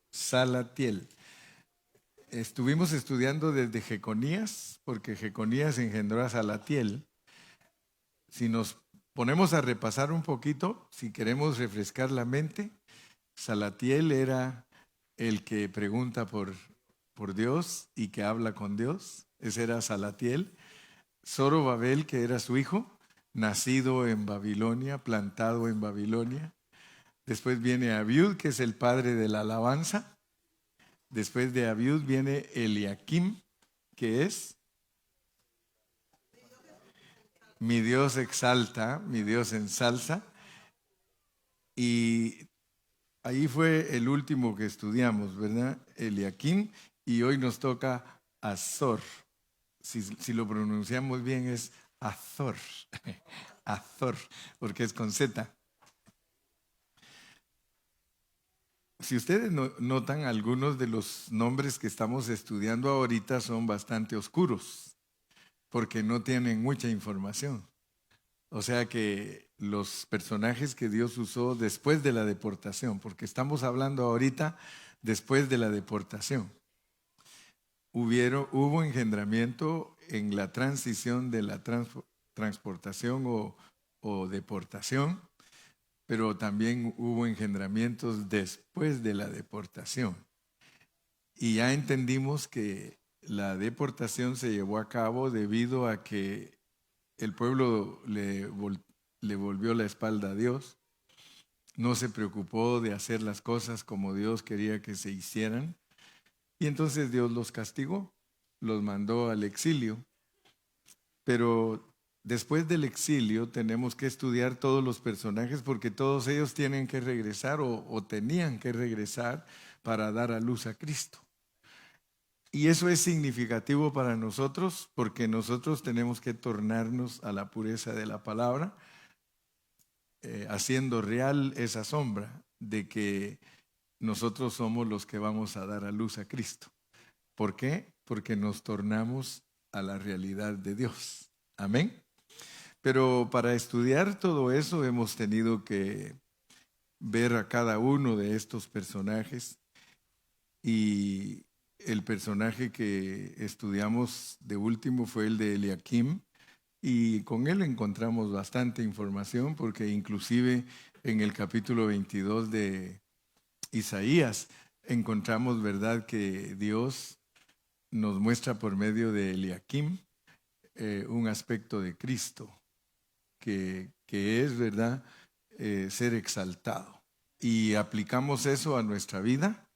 Salatiel. Estuvimos estudiando desde Jeconías, porque Jeconías engendró a Salatiel. Si nos ponemos a repasar un poquito, si queremos refrescar la mente, Salatiel era el que pregunta por Dios y que habla con Dios. Ese era Salatiel. Zorobabel, que era su hijo, nacido en Babilonia, plantado en Babilonia. Después viene Abiud, que es el padre de la alabanza. Después de Abiud viene Eliakim, que es mi Dios exalta, mi Dios ensalza. Y ahí fue el último que estudiamos, ¿verdad? Eliakim. Y hoy nos toca Azor. Si lo pronunciamos bien es Azor. Azor, porque es con Z. Si ustedes notan, algunos de los nombres que estamos estudiando ahorita son bastante oscuros, porque no tienen mucha información. O sea que los personajes que Dios usó después de la deportación, porque estamos hablando ahorita después de la deportación. Hubo engendramiento en la transición de la transportación o deportación, pero también hubo engendramientos después de la deportación. Y ya entendimos que la deportación se llevó a cabo debido a que el pueblo le volvió la espalda a Dios, no se preocupó de hacer las cosas como Dios quería que se hicieran, y entonces Dios los castigó, los mandó al exilio. Pero después del exilio tenemos que estudiar todos los personajes porque todos ellos tienen que regresar o tenían que regresar para dar a luz a Cristo. Y eso es significativo para nosotros porque nosotros tenemos que tornarnos a la pureza de la palabra, haciendo real esa sombra de que nosotros somos los que vamos a dar a luz a Cristo. ¿Por qué? Porque nos tornamos a la realidad de Dios. Amén. Pero para estudiar todo eso hemos tenido que ver a cada uno de estos personajes, y el personaje que estudiamos de último fue el de Eliakim, y con él encontramos bastante información porque inclusive en el capítulo 22 de Isaías encontramos, ¿verdad?, que Dios nos muestra por medio de Eliakim un aspecto de Cristo que es, ¿verdad?, ser exaltado. Y aplicamos eso a nuestra vida,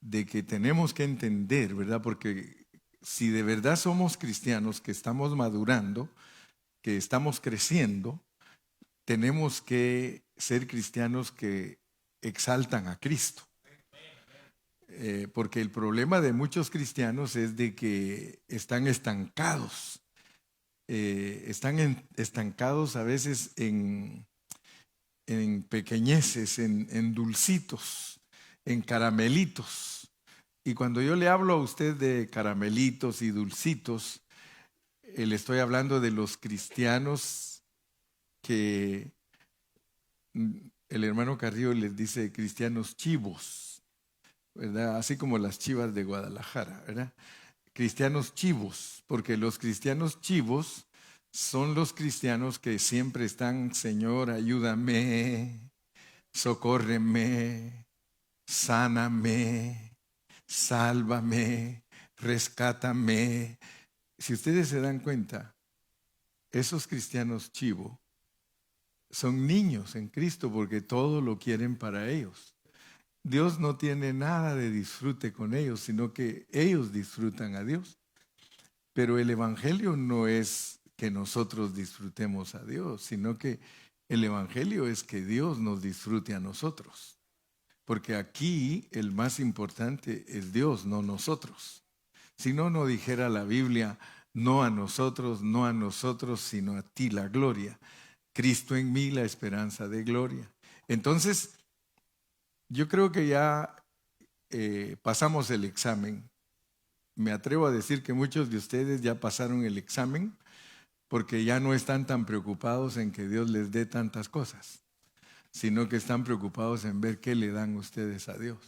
de que tenemos que entender, ¿verdad? Porque si de verdad somos cristianos que estamos madurando, que estamos creciendo, tenemos que ser cristianos que exaltan a Cristo. Porque el problema de muchos cristianos es de que están estancados. Están estancados a veces en pequeñeces, en dulcitos, en caramelitos. Y cuando yo le hablo a usted de caramelitos y dulcitos, le estoy hablando de los cristianos que el hermano Carrillo les dice cristianos chivos, ¿verdad? Así como las Chivas de Guadalajara, ¿verdad? Cristianos chivos, porque los cristianos chivos son los cristianos que siempre están: Señor, ayúdame, socórreme, sáname, sálvame, rescátame. Si ustedes se dan cuenta, esos cristianos chivo son niños en Cristo porque todo lo quieren para ellos. Dios no tiene nada de disfrute con ellos, sino que ellos disfrutan a Dios. Pero el Evangelio no es que nosotros disfrutemos a Dios, sino que el Evangelio es que Dios nos disfrute a nosotros. Porque aquí el más importante es Dios, no nosotros. Si no, no dijera la Biblia: no a nosotros, sino a ti la gloria. Cristo en mí, la esperanza de gloria. Entonces, yo creo que ya pasamos el examen. Me atrevo a decir que muchos de ustedes ya pasaron el examen porque ya no están tan preocupados en que Dios les dé tantas cosas, sino que están preocupados en ver qué le dan ustedes a Dios.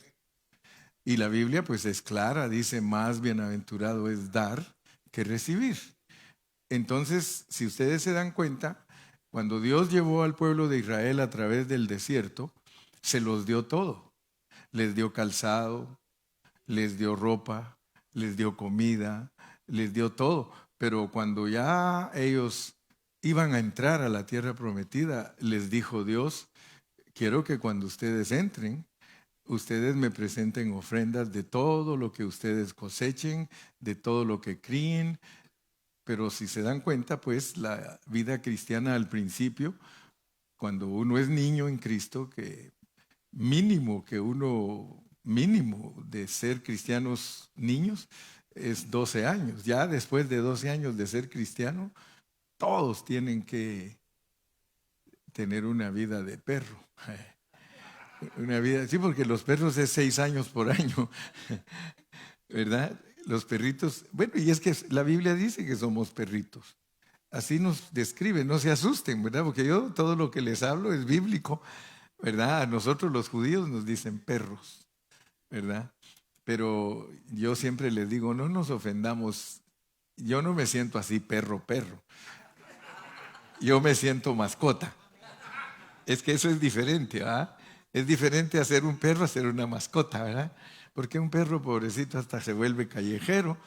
Y la Biblia pues es clara, dice, más bienaventurado es dar que recibir. Entonces, si ustedes se dan cuenta, cuando Dios llevó al pueblo de Israel a través del desierto, se los dio todo. Les dio calzado, les dio ropa, les dio comida, les dio todo. Pero cuando ya ellos iban a entrar a la tierra prometida, les dijo Dios, quiero que cuando ustedes entren, ustedes me presenten ofrendas de todo lo que ustedes cosechen, de todo lo que críen. Pero si se dan cuenta, pues la vida cristiana al principio, cuando uno es niño en Cristo, que mínimo de ser cristianos niños es 12 años. Ya después de 12 años de ser cristiano, todos tienen que tener una vida de perro. Una vida, sí, porque los perros es 6 años por año, ¿verdad? Los perritos, bueno, y es que la Biblia dice que somos perritos. Así nos describe, no se asusten, ¿verdad? Porque yo todo lo que les hablo es bíblico, ¿verdad? A nosotros los judíos nos dicen perros, ¿verdad? Pero yo siempre les digo, no nos ofendamos. Yo no me siento así perro. Yo me siento mascota. Es que eso es diferente, ¿verdad? Es diferente hacer un perro a ser una mascota, ¿verdad? Porque un perro pobrecito hasta se vuelve callejero.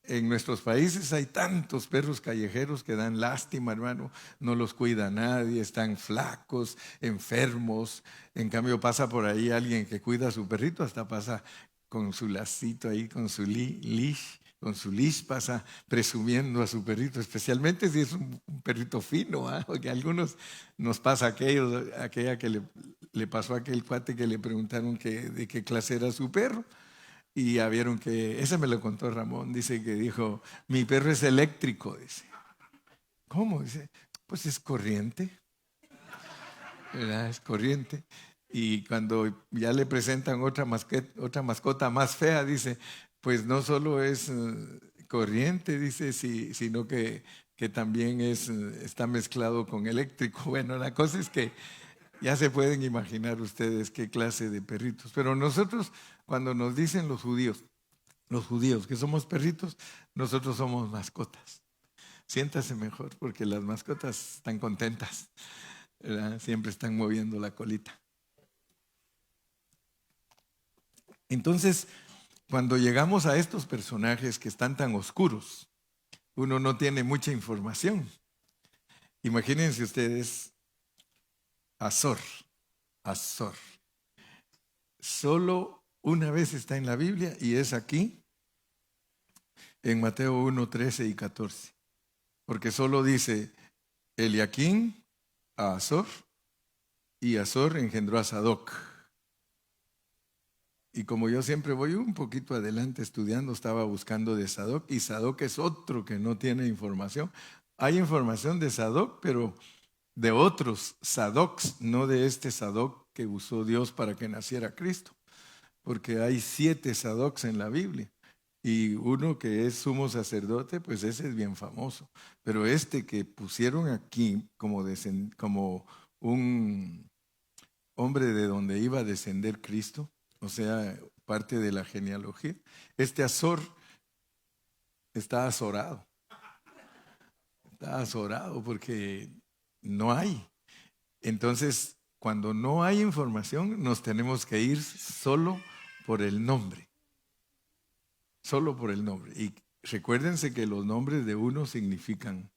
En nuestros países hay tantos perros callejeros que dan lástima, hermano. No los cuida nadie, están flacos, enfermos. En cambio pasa por ahí alguien que cuida a su perrito, hasta pasa con su lacito ahí, con su leash. Con su leash pasa presumiendo a su perrito, especialmente si es un perrito fino, ¿ah? Porque a algunos nos pasa aquella que le pasó a aquel cuate que le preguntaron de qué clase era su perro. Y ya vieron que, ese me lo contó Ramón, dice que dijo, mi perro es eléctrico, dice. ¿Cómo? Dice, pues es corriente, ¿verdad? Es corriente. Y cuando ya le presentan otra mascota más fea, dice, pues no solo es corriente, dice, sino que también está mezclado con eléctrico. Bueno, la cosa es que ya se pueden imaginar ustedes qué clase de perritos. Pero nosotros, cuando nos dicen los judíos que somos perritos, nosotros somos mascotas. Siéntase mejor porque las mascotas están contentas, ¿verdad? Siempre están moviendo la colita. Entonces, cuando llegamos a estos personajes que están tan oscuros, uno no tiene mucha información. Imagínense ustedes Azor. Solo una vez está en la Biblia y es aquí, en Mateo 1, 13 y 14. Porque solo dice Eliaquín a Azor y Azor engendró a Sadoc. Y como yo siempre voy un poquito adelante estudiando, estaba buscando de Sadoc y Sadoc es otro que no tiene información. Hay información de Sadoc, pero de otros Sadocs, no de este Sadoc que usó Dios para que naciera Cristo. Porque hay 7 Sadocs en la Biblia. Y uno que es sumo sacerdote, pues ese es bien famoso. Pero este que pusieron aquí como un hombre de donde iba a descender Cristo, o sea, parte de la genealogía, este Azor está azorado. Está azorado porque no hay. Entonces, cuando no hay información, nos tenemos que ir solo por el nombre. Solo por el nombre. Y recuérdense que los nombres de uno significan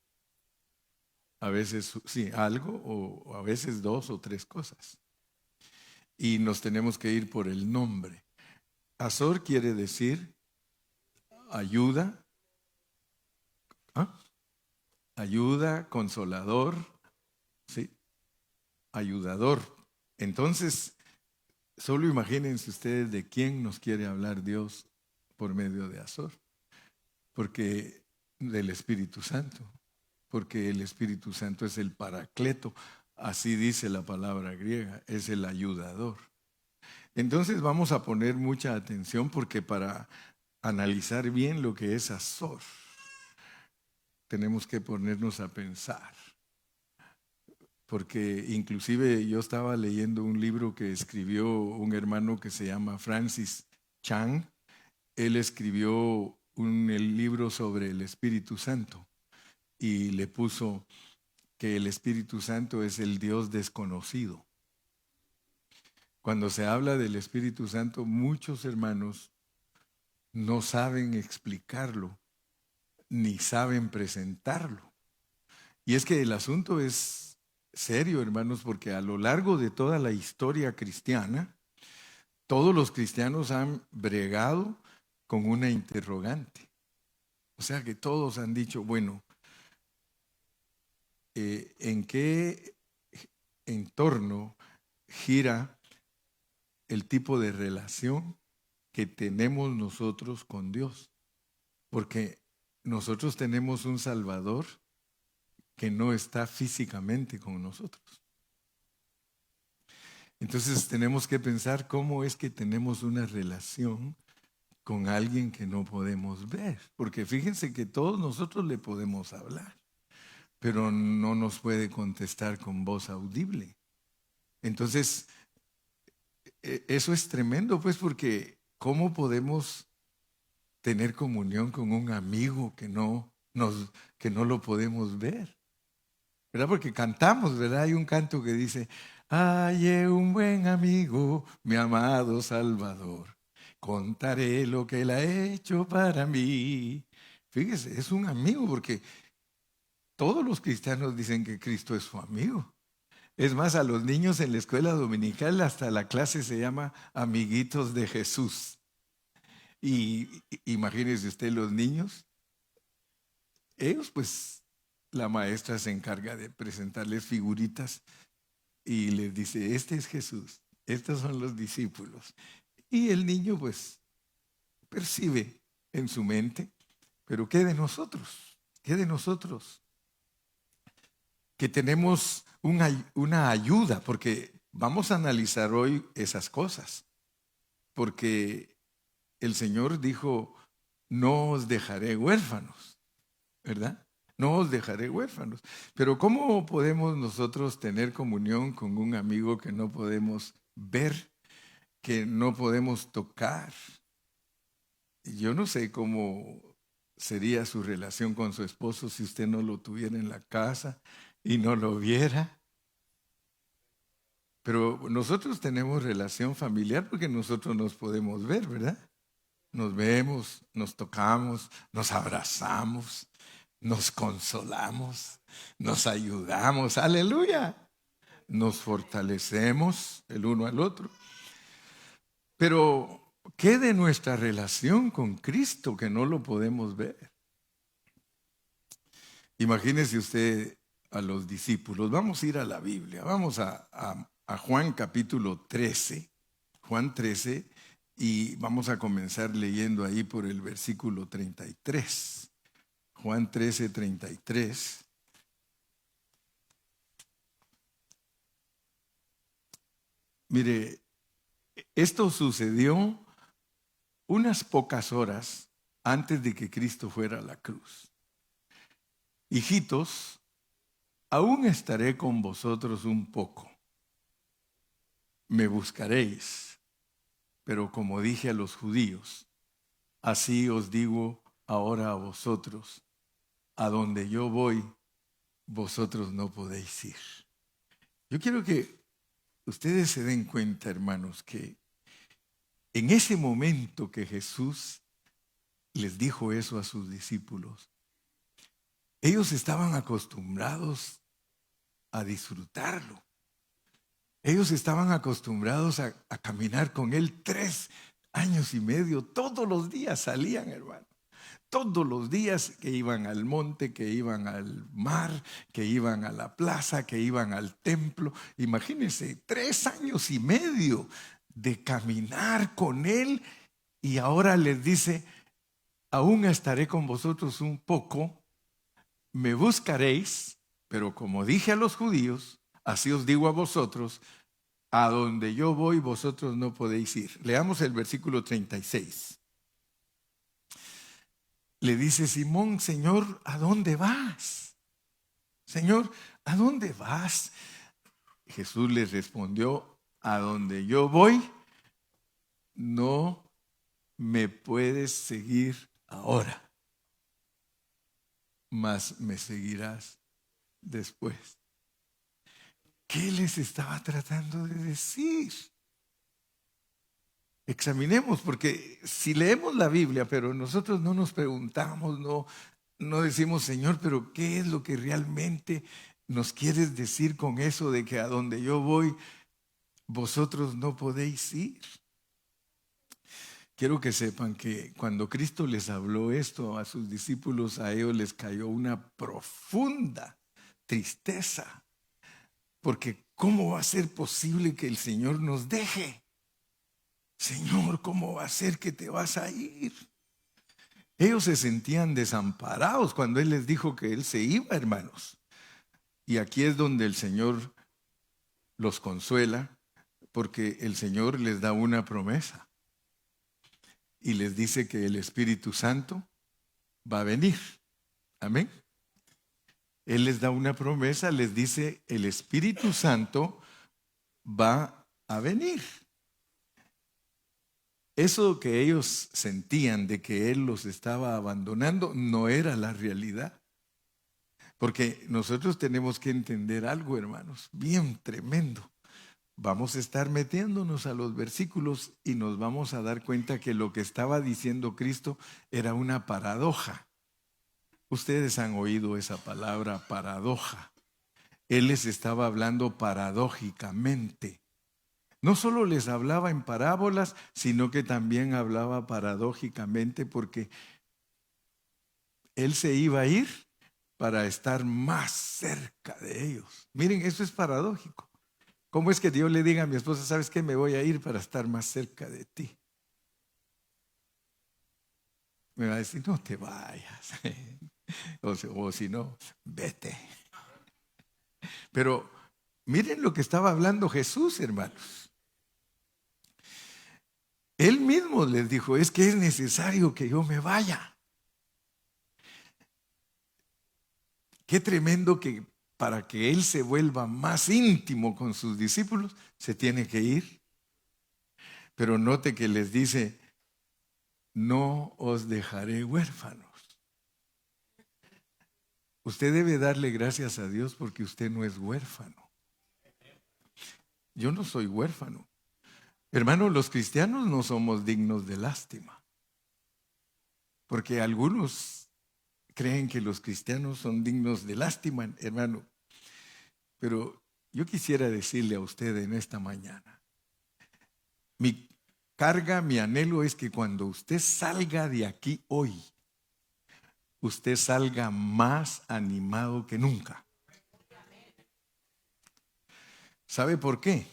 a veces sí, algo o a veces 2 o 3 cosas. Y nos tenemos que ir por el nombre. Azor quiere decir ayuda, ¿ah? Ayuda, consolador, ¿sí? Ayudador. Entonces, solo imagínense ustedes de quién nos quiere hablar Dios por medio de Azor. Porque del Espíritu Santo. Porque el Espíritu Santo es el paracleto. Así dice la palabra griega, es el ayudador. Entonces vamos a poner mucha atención porque para analizar bien lo que es Azor, tenemos que ponernos a pensar. porque inclusive yo estaba leyendo un libro que escribió un hermano que se llama Francis Chan. Él escribió el libro sobre el Espíritu Santo y le puso que el Espíritu Santo es el Dios desconocido. Cuando se habla del Espíritu Santo, muchos hermanos no saben explicarlo, ni saben presentarlo. Y es que el asunto es serio, hermanos, porque a lo largo de toda la historia cristiana, todos los cristianos han bregado con una interrogante. O sea que todos han dicho, bueno, ¿en qué entorno gira el tipo de relación que tenemos nosotros con Dios? Porque nosotros tenemos un Salvador que no está físicamente con nosotros. Entonces tenemos que pensar cómo es que tenemos una relación con alguien que no podemos ver. Porque fíjense que todos nosotros le podemos hablar, pero no nos puede contestar con voz audible. Entonces, eso es tremendo, pues, porque ¿cómo podemos tener comunión con un amigo que no lo podemos ver? ¿Verdad? Porque cantamos, ¿verdad? Hay un canto que dice, hallé un buen amigo, mi amado Salvador, contaré lo que él ha hecho para mí. Fíjese, es un amigo porque todos los cristianos dicen que Cristo es su amigo. Es más, a los niños en la escuela dominical hasta la clase se llama Amiguitos de Jesús. Y imagínense usted los niños, ellos pues la maestra se encarga de presentarles figuritas y les dice, este es Jesús, estos son los discípulos. Y el niño pues percibe en su mente, pero ¿qué de nosotros? ¿Qué de nosotros? Que tenemos una ayuda, porque vamos a analizar hoy esas cosas, porque el Señor dijo, no os dejaré huérfanos, ¿verdad? No os dejaré huérfanos. Pero ¿cómo podemos nosotros tener comunión con un amigo que no podemos ver, que no podemos tocar? Yo no sé cómo sería su relación con su esposo si usted no lo tuviera en la casa y no lo viera. Pero nosotros tenemos relación familiar porque nosotros nos podemos ver, ¿verdad? Nos vemos, nos tocamos, nos abrazamos, nos consolamos, nos ayudamos, aleluya. Nos fortalecemos el uno al otro. Pero, ¿qué de nuestra relación con Cristo que no lo podemos ver? Imagínese usted a los discípulos. Vamos a ir a la Biblia. Vamos a Juan capítulo 13. Juan 13 y vamos a comenzar leyendo ahí por el versículo 33. Juan 13, 33. Mire, esto sucedió unas pocas horas antes de que Cristo fuera a la cruz. Hijitos, aún estaré con vosotros un poco. Me buscaréis, pero como dije a los judíos, así os digo ahora a vosotros, a donde yo voy, vosotros no podéis ir. Yo quiero que ustedes se den cuenta, hermanos, que en ese momento que Jesús les dijo eso a sus discípulos, ellos estaban acostumbrados a disfrutarlo. Ellos estaban acostumbrados a caminar con Él 3 años y medio. Todos los días salían, hermano. Todos los días que iban al monte, que iban al mar, que iban a la plaza, que iban al templo. Imagínense, 3 años y medio de caminar con Él y ahora les dice, aún estaré con vosotros un poco, me buscaréis, pero como dije a los judíos, así os digo a vosotros, a donde yo voy vosotros no podéis ir. Leamos el versículo 36. Le dice Simón, Señor, ¿a dónde vas? Señor, ¿a dónde vas? Jesús les respondió: a donde yo voy, no me puedes seguir ahora, mas me seguirás después. ¿Qué les estaba tratando de decir? Examinemos, porque si leemos la Biblia, pero nosotros no nos preguntamos, no decimos, Señor, pero ¿qué es lo que realmente nos quieres decir con eso de que a donde yo voy, vosotros no podéis ir? Quiero que sepan que cuando Cristo les habló esto a sus discípulos, a ellos les cayó una profunda tristeza, porque ¿cómo va a ser posible que el Señor nos deje? Señor, ¿cómo va a ser que te vas a ir? Ellos se sentían desamparados cuando Él les dijo que Él se iba, hermanos. Y aquí es donde el Señor los consuela, porque el Señor les da una promesa y les dice que el Espíritu Santo va a venir. Amén. Él les da una promesa, les dice, el Espíritu Santo va a venir. Eso que ellos sentían de que Él los estaba abandonando no era la realidad. Porque nosotros tenemos que entender algo, hermanos, bien tremendo. Vamos a estar metiéndonos a los versículos y nos vamos a dar cuenta que lo que estaba diciendo Cristo era una paradoja. Ustedes han oído esa palabra paradoja. Él les estaba hablando paradójicamente. No solo les hablaba en parábolas, sino que también hablaba paradójicamente, porque Él se iba a ir para estar más cerca de ellos. Miren, eso es paradójico. ¿Cómo es que Dios le diga a mi esposa, sabes qué, me voy a ir para estar más cerca de ti? Me va a decir, no te vayas. O si no, vete. Pero miren lo que estaba hablando Jesús, hermanos. Él mismo les dijo, es que es necesario que yo me vaya. Qué tremendo que para que Él se vuelva más íntimo con sus discípulos, se tiene que ir. Pero note que les dice, no os dejaré huérfanos. Usted debe darle gracias a Dios porque usted no es huérfano. Yo no soy huérfano. Hermano, los cristianos no somos dignos de lástima. Porque algunos creen que los cristianos son dignos de lástima, hermano. Pero yo quisiera decirle a usted en esta mañana, mi carga, mi anhelo es que cuando usted salga de aquí hoy, usted salga más animado que nunca. ¿Sabe por qué?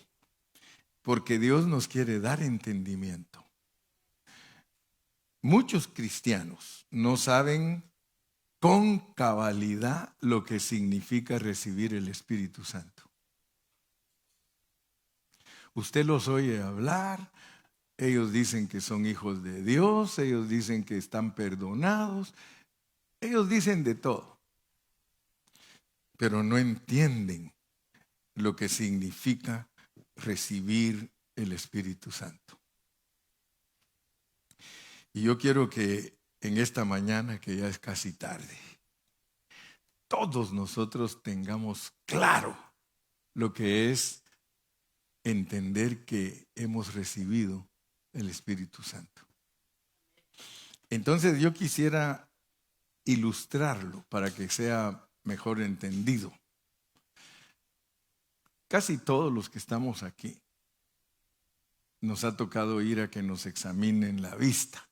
Porque Dios nos quiere dar entendimiento. Muchos cristianos no saben con cabalidad lo que significa recibir el Espíritu Santo. Usted los oye hablar, ellos dicen que son hijos de Dios, ellos dicen que están perdonados, ellos dicen de todo, pero no entienden lo que significa recibir el Espíritu Santo. Y yo quiero que en esta mañana, que ya es casi tarde, todos nosotros tengamos claro lo que es entender que hemos recibido el Espíritu Santo. Entonces yo quisiera ilustrarlo para que sea mejor entendido. Casi todos los que estamos aquí nos ha tocado ir a que nos examinen la vista.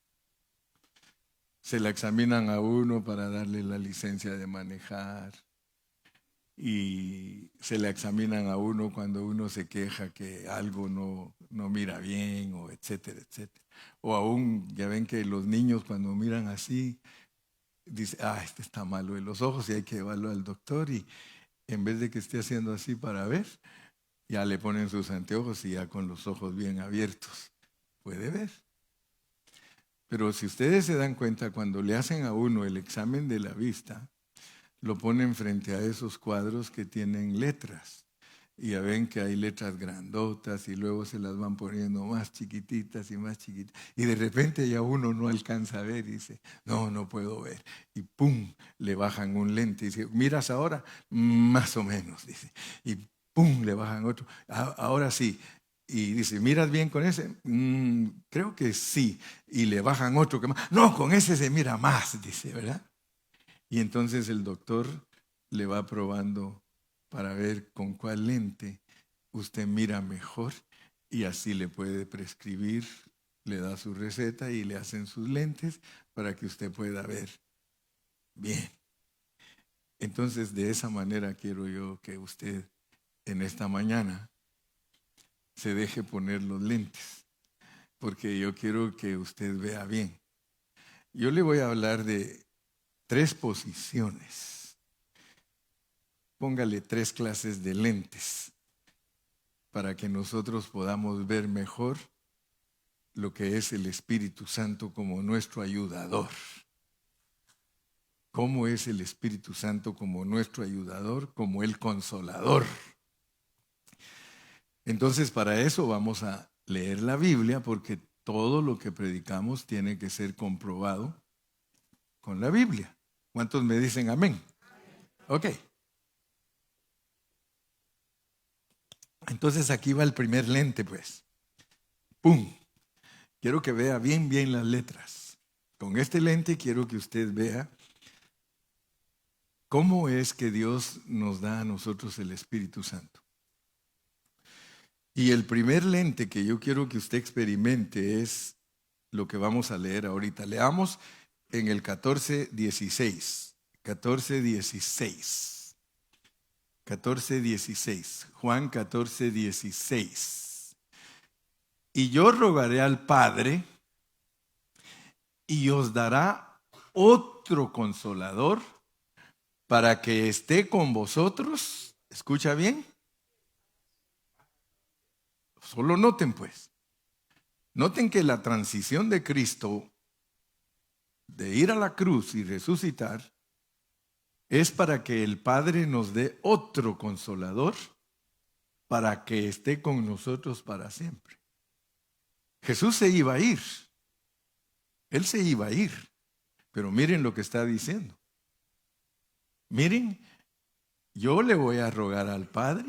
Se la examinan a uno para darle la licencia de manejar y se la examinan a uno cuando uno se queja que algo no mira bien o etcétera, etcétera. O aún, ya ven que los niños cuando miran así, dicen, este está malo de los ojos y hay que llevarlo al doctor, y en vez de que esté haciendo así para ver, ya le ponen sus anteojos y ya con los ojos bien abiertos puede ver. Pero si ustedes se dan cuenta, cuando le hacen a uno el examen de la vista, lo ponen frente a esos cuadros que tienen letras. Y ya ven que hay letras grandotas y luego se las van poniendo más chiquititas y más chiquititas. Y de repente ya uno no alcanza a ver y dice, no, no puedo ver. Y pum, le bajan un lente y dice, ¿miras ahora? Más o menos, dice. Y pum, le bajan otro. Ahora sí. Y dice, ¿miras bien con ese? Creo que sí. Y le bajan otro que más. No, con ese se mira más, dice, ¿verdad? Y entonces el doctor le va probando para ver con cuál lente usted mira mejor y así le puede prescribir, le da su receta y le hacen sus lentes para que usted pueda ver bien. Entonces, de esa manera quiero yo que usted en esta mañana se deje poner los lentes, porque yo quiero que usted vea bien. Yo le voy a hablar de 3 posiciones. Póngale 3 clases de lentes para que nosotros podamos ver mejor lo que es el Espíritu Santo como nuestro ayudador. ¿Cómo es el Espíritu Santo como nuestro ayudador? Como el consolador. Entonces, para eso vamos a leer la Biblia, porque todo lo que predicamos tiene que ser comprobado con la Biblia. ¿Cuántos me dicen amén? Ok. Entonces aquí va el primer lente, pues. ¡Pum! Quiero que vea bien, bien las letras. Con este lente quiero que usted vea cómo es que Dios nos da a nosotros el Espíritu Santo. Y el primer lente que yo quiero que usted experimente es lo que vamos a leer ahorita. Leamos en el 14:16. 14:16. 14:16. Juan 14:16. Y yo rogaré al Padre y os dará otro consolador para que esté con vosotros. ¿Escucha bien? Solo noten pues. Noten que la transición de Cristo de ir a la cruz y resucitar es para que el Padre nos dé otro consolador para que esté con nosotros para siempre. Jesús se iba a ir. Él se iba a ir. Pero miren lo que está diciendo. Miren, yo le voy a rogar al Padre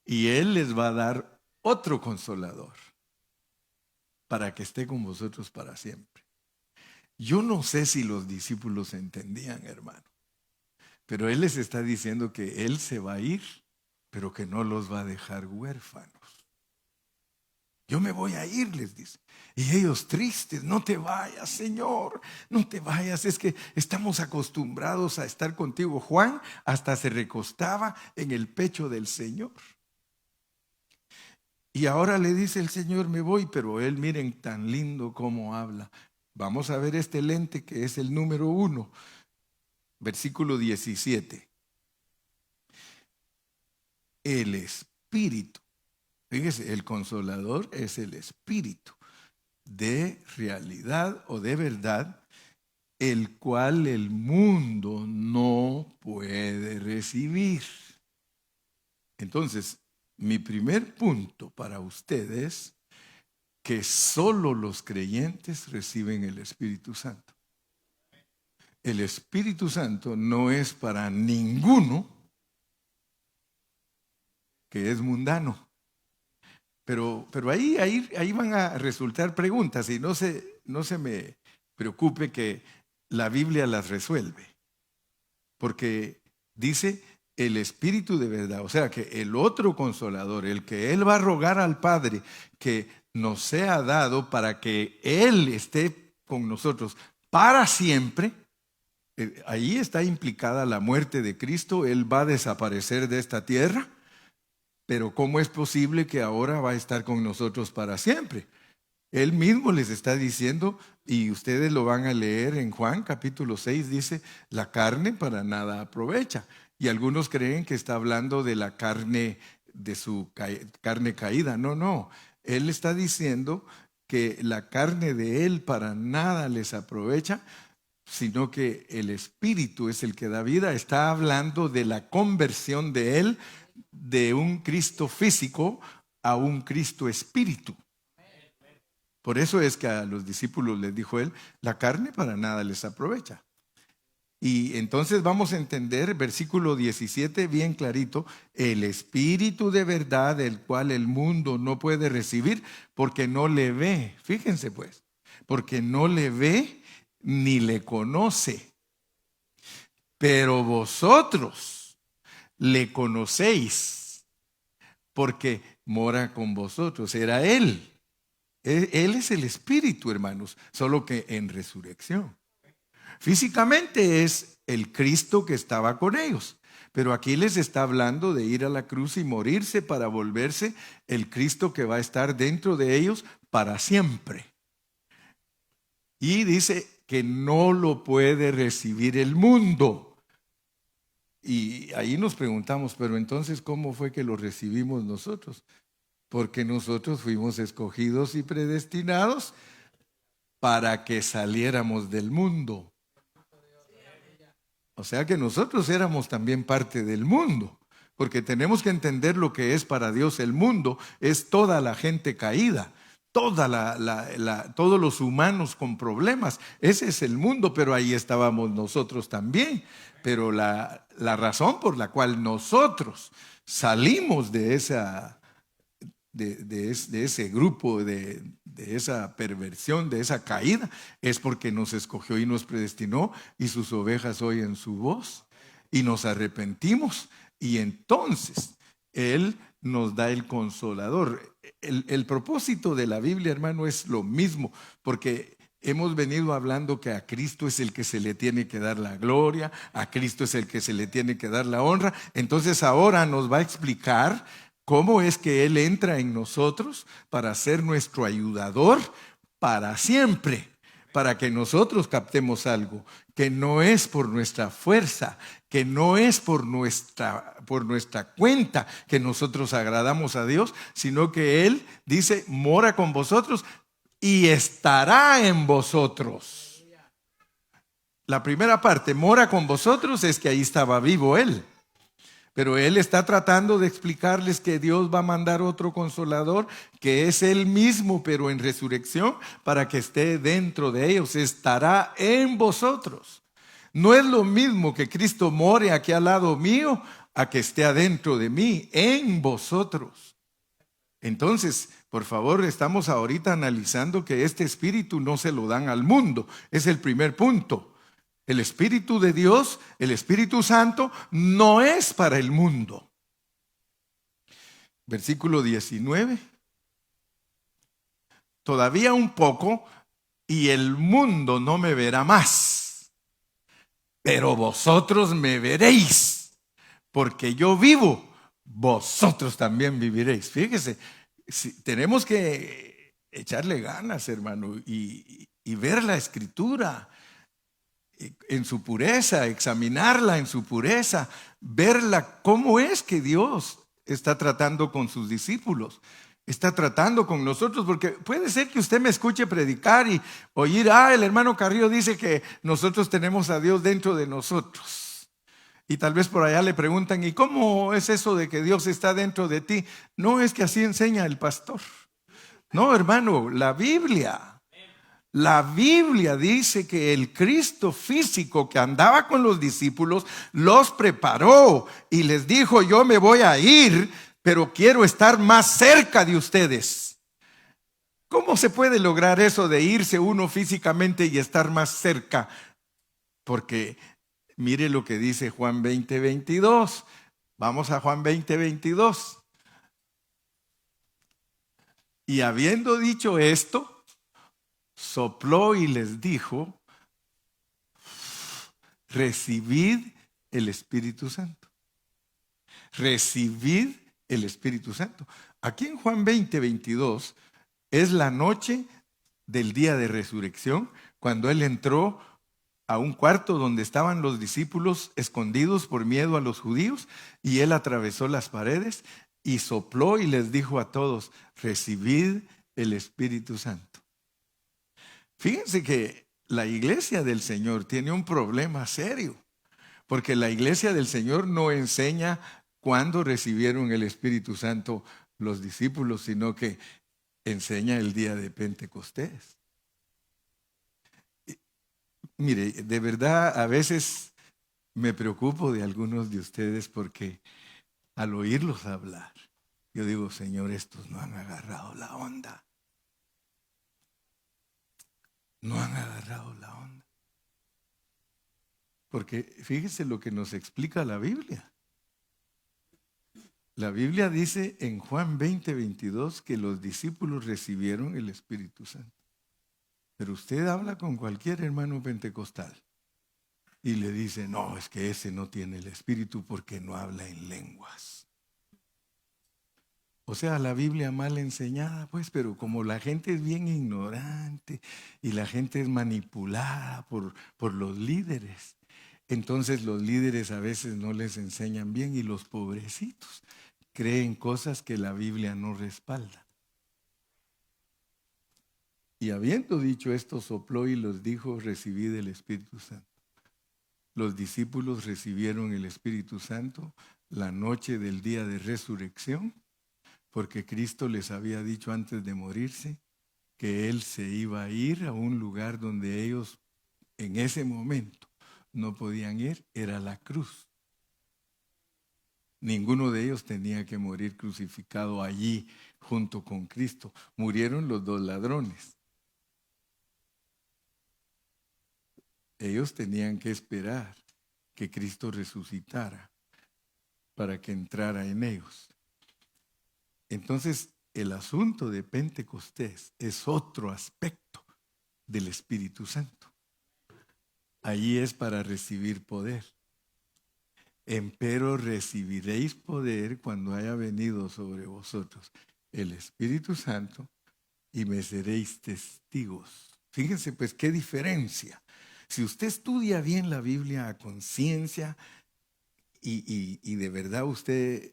y Él les va a dar otro consolador para que esté con vosotros para siempre. Yo no sé si los discípulos entendían, hermano, pero Él les está diciendo que Él se va a ir, pero que no los va a dejar huérfanos. Yo me voy a ir, les dice. Y ellos tristes, no te vayas, Señor, no te vayas, es que estamos acostumbrados a estar contigo. Juan hasta se recostaba en el pecho del Señor. Y ahora le dice el Señor, me voy, pero él, miren tan lindo como habla. Vamos a ver este lente que es el número 1, versículo 17. El Espíritu. Fíjese, el Consolador es el Espíritu de realidad o de verdad, el cual el mundo no puede recibir. Entonces, mi primer punto para ustedes, que solo los creyentes reciben el Espíritu Santo. El Espíritu Santo no es para ninguno que es mundano. Pero ahí van a resultar preguntas y no se me preocupe que la Biblia las resuelve. Porque dice el Espíritu de verdad, o sea que el otro consolador, el que Él va a rogar al Padre que nos sea dado para que Él esté con nosotros para siempre, ahí está implicada la muerte de Cristo. Él va a desaparecer de esta tierra. Pero ¿cómo es posible que ahora va a estar con nosotros para siempre? Él mismo les está diciendo, y ustedes lo van a leer en Juan capítulo 6, dice, la carne para nada aprovecha. Y algunos creen que está hablando de la carne, de su carne caída. No. Él está diciendo que la carne de Él para nada les aprovecha, sino que el Espíritu es el que da vida. Está hablando de la conversión de Él de un Cristo físico a un Cristo espíritu. Por eso es que a los discípulos les dijo él, la carne para nada les aprovecha. Y entonces vamos a entender, versículo 17, bien clarito, el Espíritu de verdad, el cual el mundo no puede recibir porque no le ve. Fíjense pues, porque no le ve ni le conoce. Pero vosotros le conocéis porque mora con vosotros. Era Él. Él es el Espíritu, hermanos, solo que en resurrección. Físicamente es el Cristo que estaba con ellos, pero aquí les está hablando de ir a la cruz y morirse para volverse el Cristo que va a estar dentro de ellos para siempre. Y dice que no lo puede recibir el mundo. Y ahí nos preguntamos, pero entonces, ¿cómo fue que lo recibimos nosotros? Porque nosotros fuimos escogidos y predestinados para que saliéramos del mundo. O sea que nosotros éramos también parte del mundo, porque tenemos que entender lo que es para Dios el mundo. Es toda la gente caída, todos los humanos con problemas. Ese es el mundo, pero ahí estábamos nosotros también. Pero la razón por la cual nosotros salimos de ese grupo, de esa perversión, de esa caída, es porque nos escogió y nos predestinó y sus ovejas oyen su voz y nos arrepentimos y entonces Él nos da el consolador. El propósito de la Biblia, hermano, es lo mismo, porque hemos venido hablando que a Cristo es el que se le tiene que dar la gloria, a Cristo es el que se le tiene que dar la honra. Entonces ahora nos va a explicar cómo es que Él entra en nosotros para ser nuestro ayudador para siempre, para que nosotros captemos algo que no es por nuestra fuerza, que no es por nuestra cuenta que nosotros agradamos a Dios, sino que Él dice, mora con vosotros y estará en vosotros. La primera parte, mora con vosotros, es que ahí estaba vivo Él. Pero Él está tratando de explicarles que Dios va a mandar otro consolador, que es Él mismo, pero en resurrección, para que esté dentro de ellos, estará en vosotros. No es lo mismo que Cristo more aquí al lado mío, a que esté adentro de mí, en vosotros. Entonces, por favor, estamos ahorita analizando que este espíritu no se lo dan al mundo. Es el primer punto. El Espíritu de Dios, el Espíritu Santo, no es para el mundo. Versículo 19. Todavía un poco y el mundo no me verá más, pero vosotros me veréis, porque yo vivo, vosotros también viviréis. Fíjese, tenemos que echarle ganas, hermano, y ver la Escritura en su pureza, examinarla en su pureza, verla cómo es que Dios está tratando con sus discípulos, está tratando con nosotros, porque puede ser que usted me escuche predicar y oír, el hermano Carrillo dice que nosotros tenemos a Dios dentro de nosotros. Y tal vez por allá le preguntan, ¿y cómo es eso de que Dios está dentro de ti? No es que así enseña el pastor. No, hermano, la Biblia dice que el Cristo físico que andaba con los discípulos los preparó y les dijo, yo me voy a ir, pero quiero estar más cerca de ustedes. ¿Cómo se puede lograr eso de irse uno físicamente y estar más cerca? Porque mire lo que dice Juan 20:22. Vamos a Juan 20:22. Y habiendo dicho esto, sopló y les dijo, recibid el Espíritu Santo. Recibid el Espíritu Santo. Aquí en Juan 20:22 es la noche del día de resurrección, cuando Él entró a un cuarto donde estaban los discípulos escondidos por miedo a los judíos, y Él atravesó las paredes y sopló y les dijo a todos, recibid el Espíritu Santo. Fíjense que la iglesia del Señor tiene un problema serio, porque la iglesia del Señor no enseña cuándo recibieron el Espíritu Santo los discípulos, sino que enseña el día de Pentecostés. Mire, de verdad a veces me preocupo de algunos de ustedes porque al oírlos hablar, yo digo, Señor, estos no han agarrado la onda. No han agarrado la onda. Porque fíjese lo que nos explica la Biblia. La Biblia dice en Juan 20:22 que los discípulos recibieron el Espíritu Santo. Pero usted habla con cualquier hermano pentecostal y le dice, no, es que ese no tiene el Espíritu porque no habla en lenguas. O sea, la Biblia mal enseñada, pues, pero como la gente es bien ignorante y la gente es manipulada por los líderes, entonces los líderes a veces no les enseñan bien y los pobrecitos creen cosas que la Biblia no respalda. Y habiendo dicho esto, sopló y los dijo, recibid el Espíritu Santo. Los discípulos recibieron el Espíritu Santo la noche del día de resurrección, porque Cristo les había dicho antes de morirse que Él se iba a ir a un lugar donde ellos en ese momento no podían ir, era la cruz. Ninguno de ellos tenía que morir crucificado allí junto con Cristo. Murieron los dos ladrones. Ellos tenían que esperar que Cristo resucitara para que entrara en ellos. Entonces, el asunto de Pentecostés es otro aspecto del Espíritu Santo. Allí es para recibir poder. Empero recibiréis poder cuando haya venido sobre vosotros el Espíritu Santo y me seréis testigos. Fíjense pues qué diferencia. Si usted estudia bien la Biblia a conciencia y de verdad usted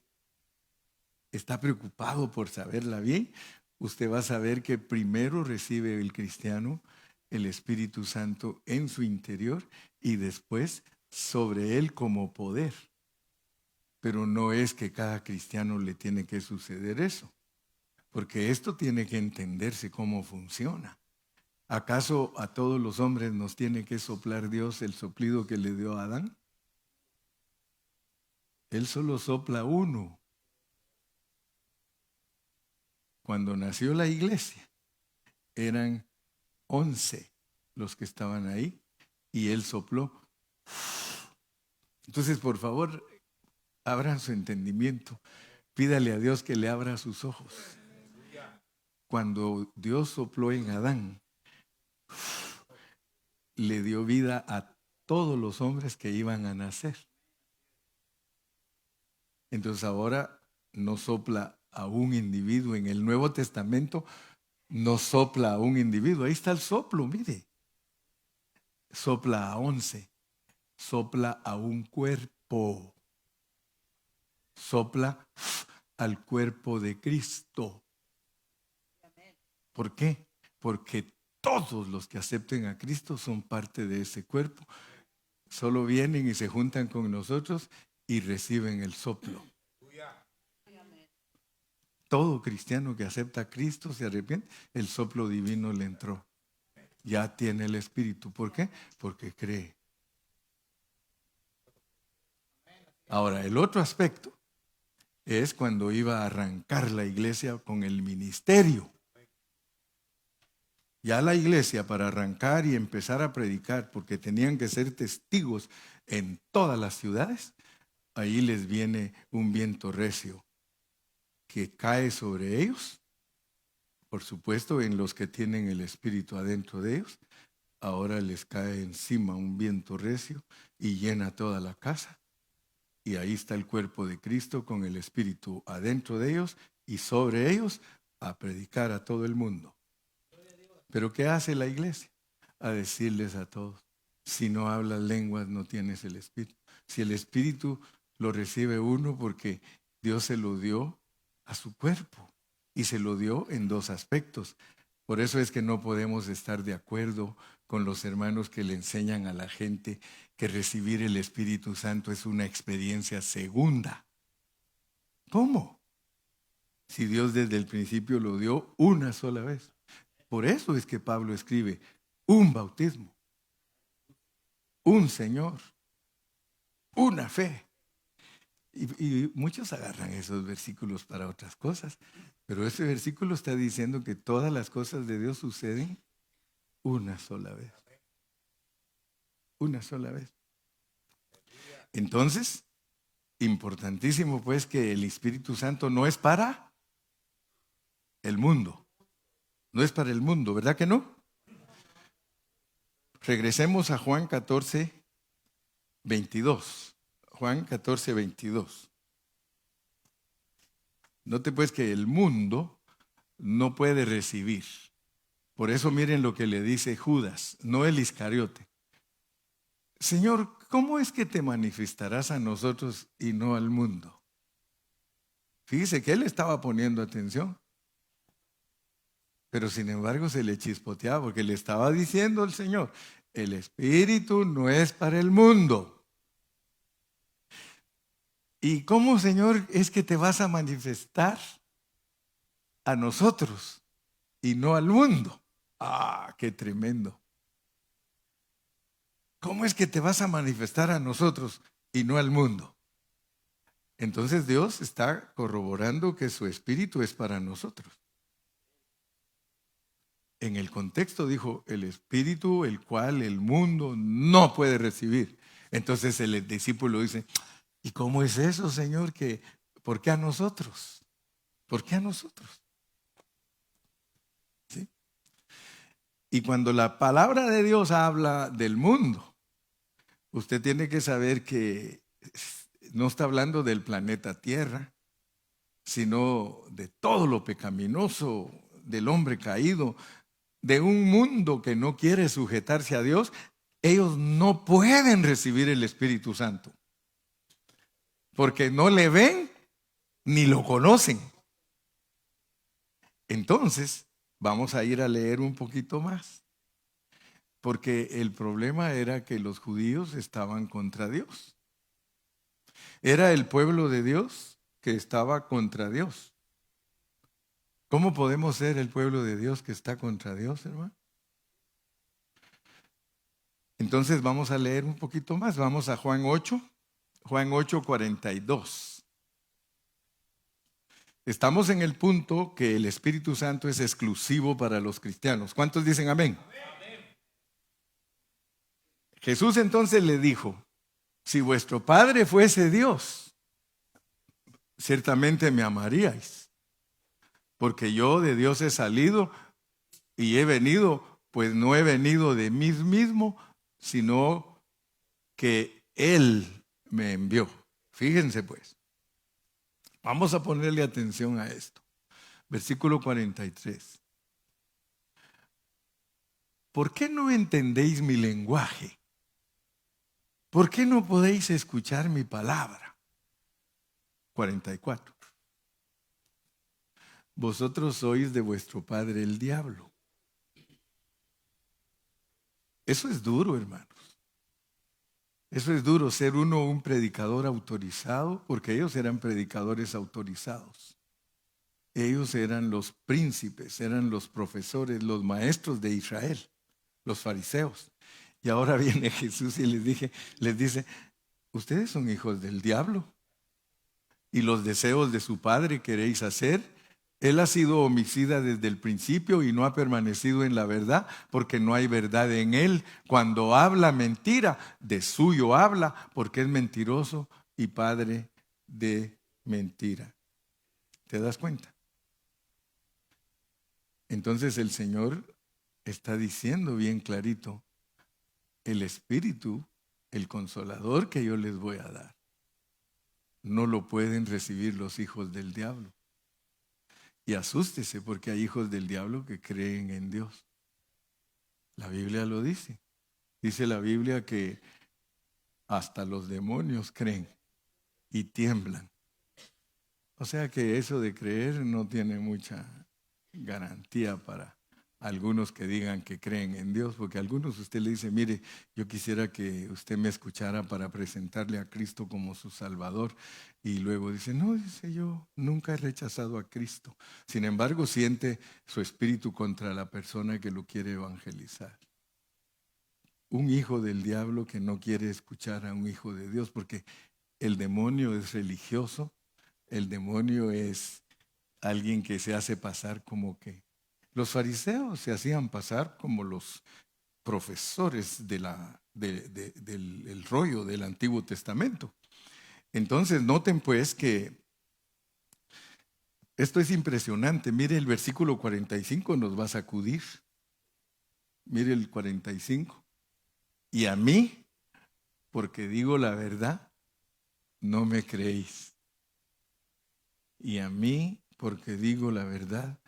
está preocupado por saberla bien, usted va a saber que primero recibe el cristiano el Espíritu Santo en su interior y después sobre él como poder. Pero no es que cada cristiano le tiene que suceder eso, porque esto tiene que entenderse cómo funciona. ¿Acaso a todos los hombres nos tiene que soplar Dios el soplido que le dio a Adán? Él solo sopla uno. Cuando nació la iglesia, eran 11 los que estaban ahí y él sopló. Entonces, por favor, abran su entendimiento. Pídale a Dios que le abra sus ojos. Cuando Dios sopló en Adán, le dio vida a todos los hombres que iban a nacer. Entonces ahora no sopla a un individuo. En el Nuevo Testamento no sopla a un individuo. Ahí está el soplo, mire. Sopla a 11. Sopla a un cuerpo. Sopla al cuerpo de Cristo. ¿Por qué? Porque todos los que acepten a Cristo son parte de ese cuerpo. Solo vienen y se juntan con nosotros y reciben el soplo. Todo cristiano que acepta a Cristo se arrepiente, el soplo divino le entró. Ya tiene el Espíritu. ¿Por qué? Porque cree. Ahora, el otro aspecto es cuando iba a arrancar la iglesia con el ministerio. Ya la iglesia para arrancar y empezar a predicar, porque tenían que ser testigos en todas las ciudades, ahí les viene un viento recio que cae sobre ellos, por supuesto en los que tienen el Espíritu adentro de ellos, ahora les cae encima un viento recio y llena toda la casa. Y ahí está el cuerpo de Cristo con el Espíritu adentro de ellos y sobre ellos a predicar a todo el mundo. ¿Pero qué hace la iglesia? A decirles a todos, si no hablas lenguas no tienes el Espíritu. Si el Espíritu lo recibe uno porque Dios se lo dio a su cuerpo y se lo dio en dos aspectos. Por eso es que no podemos estar de acuerdo con los hermanos que le enseñan a la gente que recibir el Espíritu Santo es una experiencia segunda. ¿Cómo? Si Dios desde el principio lo dio una sola vez. Por eso es que Pablo escribe un bautismo, un Señor, una fe. Y muchos agarran esos versículos para otras cosas, pero ese versículo está diciendo que todas las cosas de Dios suceden una sola vez. Una sola vez. Entonces, importantísimo pues que el Espíritu Santo no es para el mundo. No es para el mundo, ¿verdad que no? Regresemos a Juan 14, 22. Juan 14, 22. Note pues que el mundo no puede recibir. Por eso miren lo que le dice Judas, no el Iscariote. Señor, ¿cómo es que te manifestarás a nosotros y no al mundo? Fíjese que él estaba poniendo atención. Pero sin embargo se le chispoteaba porque le estaba diciendo el Señor, el Espíritu no es para el mundo. ¿Y cómo, Señor, es que te vas a manifestar a nosotros y no al mundo? ¡Ah, qué tremendo! ¿Cómo es que te vas a manifestar a nosotros y no al mundo? Entonces Dios está corroborando que su Espíritu es para nosotros. En el contexto dijo, el Espíritu, el cual el mundo no puede recibir. Entonces el discípulo dice, ¿y cómo es eso, Señor? ¿Por qué a nosotros? ¿Por qué a nosotros? ¿Sí? Y cuando la palabra de Dios habla del mundo, usted tiene que saber que no está hablando del planeta Tierra, sino de todo lo pecaminoso, del hombre caído, de un mundo que no quiere sujetarse a Dios. Ellos no pueden recibir el Espíritu Santo, porque no le ven ni lo conocen. Entonces, vamos a ir a leer un poquito más, porque el problema era que los judíos estaban contra Dios. Era el pueblo de Dios que estaba contra Dios. ¿Cómo podemos ser el pueblo de Dios que está contra Dios, hermano? Entonces vamos a leer un poquito más. Vamos a Juan 8, Juan 8, 42. Estamos en el punto que el Espíritu Santo es exclusivo para los cristianos. ¿Cuántos dicen amén? Amén. Jesús entonces le dijo, si vuestro Padre fuese Dios, ciertamente me amaríais, porque yo de Dios he salido y he venido, pues no he venido de mí mismo, sino que Él me envió. Fíjense pues, vamos a ponerle atención a esto. Versículo 43. ¿Por qué no entendéis mi lenguaje? ¿Por qué no podéis escuchar mi palabra? 44. Vosotros sois de vuestro padre el diablo. Eso es duro, hermanos. Eso es duro, ser uno un predicador autorizado, porque ellos eran predicadores autorizados. Ellos eran los príncipes, eran los profesores, los maestros de Israel, los fariseos. Y ahora viene Jesús y les dice, ustedes son hijos del diablo y los deseos de su padre queréis hacer. Él ha sido homicida desde el principio y no ha permanecido en la verdad porque no hay verdad en él. Cuando habla mentira, de suyo habla porque es mentiroso y padre de mentira. ¿Te das cuenta? Entonces el Señor está diciendo bien clarito, el Espíritu, el Consolador que yo les voy a dar, no lo pueden recibir los hijos del diablo. Y asústese porque hay hijos del diablo que creen en Dios. La Biblia lo dice. Dice la Biblia que hasta los demonios creen y tiemblan. O sea que eso de creer no tiene mucha garantía para algunos que digan que creen en Dios, porque a algunos usted le dice, mire, yo quisiera que usted me escuchara para presentarle a Cristo como su Salvador. Y luego dice, no, dice, yo nunca he rechazado a Cristo. Sin embargo, siente su espíritu contra la persona que lo quiere evangelizar. Un hijo del diablo que no quiere escuchar a un hijo de Dios, porque el demonio es religioso, el demonio es alguien que se hace pasar como que los fariseos se hacían pasar como los profesores del rollo del Antiguo Testamento. Entonces, noten pues que esto es impresionante. Mire, el versículo 45 nos va a sacudir. Mire el 45. Y a mí, porque digo la verdad, no me creéis. Y a mí, porque digo la verdad,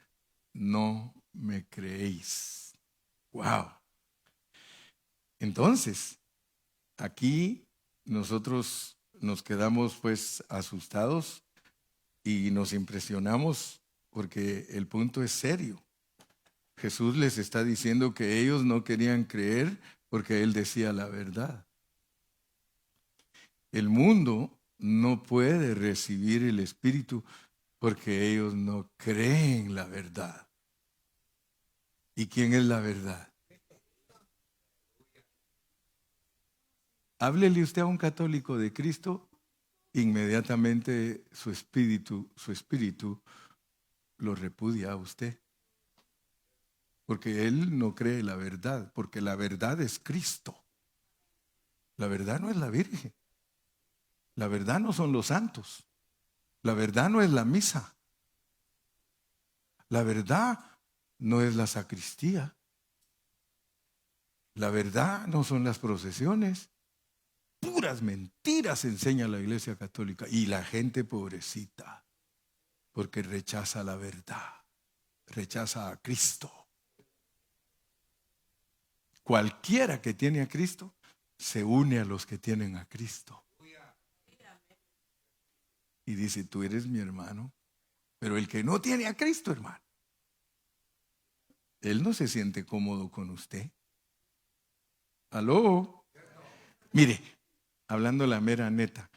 no me creéis. ¡Wow! Entonces, aquí nosotros nos quedamos pues asustados y nos impresionamos porque el punto es serio. Jesús les está diciendo que ellos no querían creer porque Él decía la verdad. El mundo no puede recibir el Espíritu porque ellos no creen la verdad. ¿Y quién es la verdad? Háblele usted a un católico de Cristo, inmediatamente su espíritu lo repudia a usted. Porque él no cree la verdad, porque la verdad es Cristo. La verdad no es la Virgen. La verdad no son los santos. La verdad no es la misa. La verdad no es la sacristía. La verdad no son las procesiones. Puras mentiras enseña la Iglesia Católica. Y la gente pobrecita, porque rechaza la verdad, rechaza a Cristo. Cualquiera que tiene a Cristo se une a los que tienen a Cristo. Y dice, tú eres mi hermano. Pero el que no tiene a Cristo, hermano, él no se siente cómodo con usted. ¿Aló? Mire, hablando la mera neta,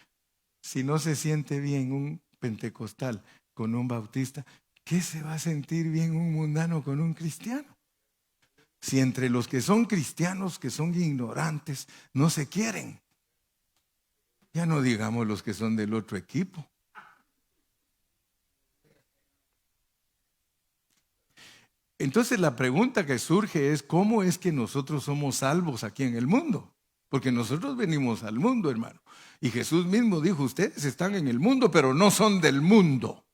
si no se siente bien un pentecostal con un bautista, ¿qué se va a sentir bien un mundano con un cristiano? Si entre los que son cristianos, que son ignorantes, no se quieren. Ya no digamos los que son del otro equipo. Entonces la pregunta que surge es, ¿cómo es que nosotros somos salvos aquí en el mundo? Porque nosotros venimos al mundo, hermano. Y Jesús mismo dijo, ustedes están en el mundo, pero no son del mundo.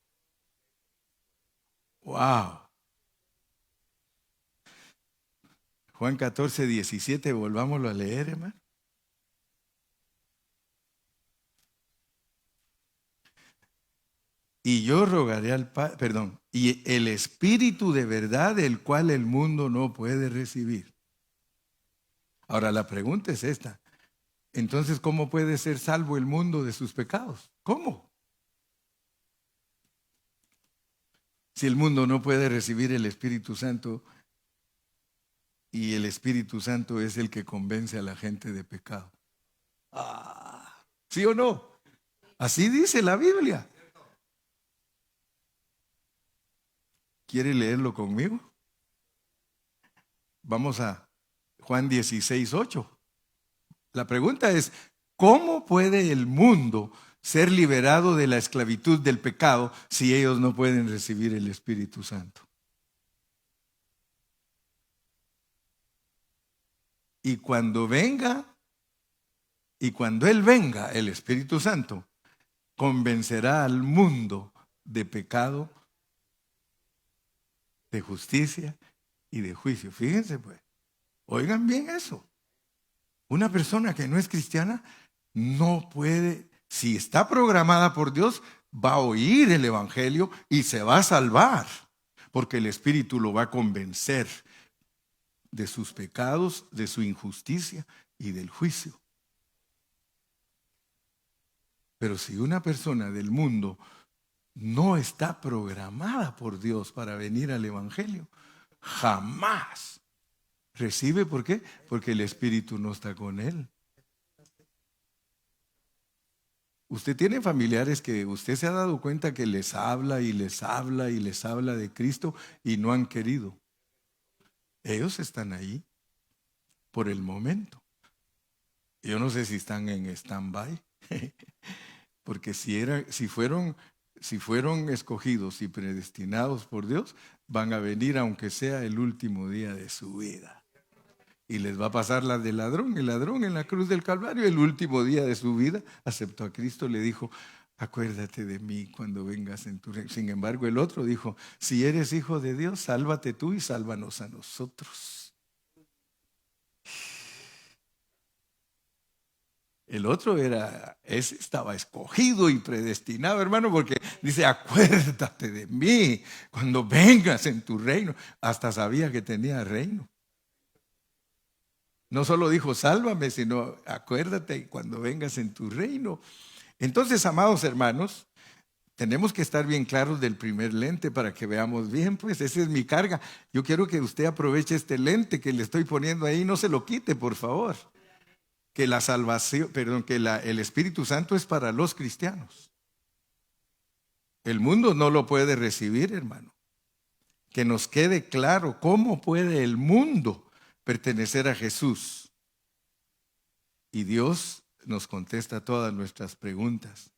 ¡Wow! Juan 14, 17, volvámoslo a leer, hermano. Y yo rogaré al Padre, perdón, y el Espíritu de verdad, el cual el mundo no puede recibir. Ahora la pregunta es esta. Entonces, ¿cómo puede ser salvo el mundo de sus pecados? ¿Cómo? Si el mundo no puede recibir el Espíritu Santo y el Espíritu Santo es el que convence a la gente de pecado. ¿Sí o no? Así dice la Biblia. ¿Quiere leerlo conmigo? Vamos a Juan 16, 8. La pregunta es, ¿cómo puede el mundo ser liberado de la esclavitud del pecado si ellos no pueden recibir el Espíritu Santo? Y cuando Él venga, el Espíritu Santo, convencerá al mundo de pecado, de justicia y de juicio. Fíjense pues, oigan bien eso. Una persona que no es cristiana no puede, si está programada por Dios, va a oír el Evangelio y se va a salvar, porque el Espíritu lo va a convencer de sus pecados, de su injusticia y del juicio. Pero si una persona del mundo no está programada por Dios para venir al Evangelio, Jamás recibe. ¿Por qué? Porque el Espíritu no está con él. Usted tiene familiares que usted se ha dado cuenta que les habla y les habla y les habla de Cristo y no han querido. Ellos están ahí por el momento. Yo no sé si están en stand-by, porque si fueron escogidos y predestinados por Dios, van a venir aunque sea el último día de su vida. Y les va a pasar la del ladrón. El ladrón en la cruz del Calvario, el último día de su vida, aceptó a Cristo, le dijo: acuérdate de mí cuando vengas en tu reino. Sin embargo, el otro dijo: si eres hijo de Dios, sálvate tú y sálvanos a nosotros. El otro estaba escogido y predestinado, hermano, porque dice: acuérdate de mí cuando vengas en tu reino. Hasta sabía que tenía reino. No solo dijo sálvame, sino acuérdate cuando vengas en tu reino. Entonces, amados hermanos, tenemos que estar bien claros del primer lente para que veamos bien, pues esa es mi carga. Yo quiero que usted aproveche este lente que le estoy poniendo ahí, no se lo quite, por favor. Que la salvación, perdón, el Espíritu Santo es para los cristianos. El mundo no lo puede recibir, hermano. Que nos quede claro cómo puede el mundo pertenecer a Jesús. Y Dios nos contesta todas nuestras preguntas.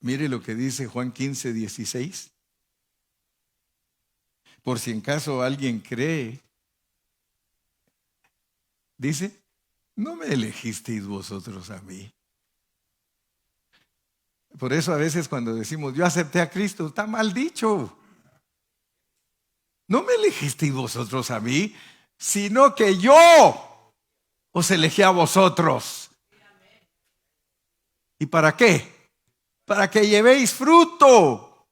Mire lo que dice Juan 15:16. Por si en caso alguien cree, dice: no me elegisteis vosotros a mí. Por eso a veces cuando decimos yo acepté a Cristo, está mal dicho. No me elegisteis vosotros a mí, sino que yo os elegí a vosotros. ¿Y para qué? Para que llevéis fruto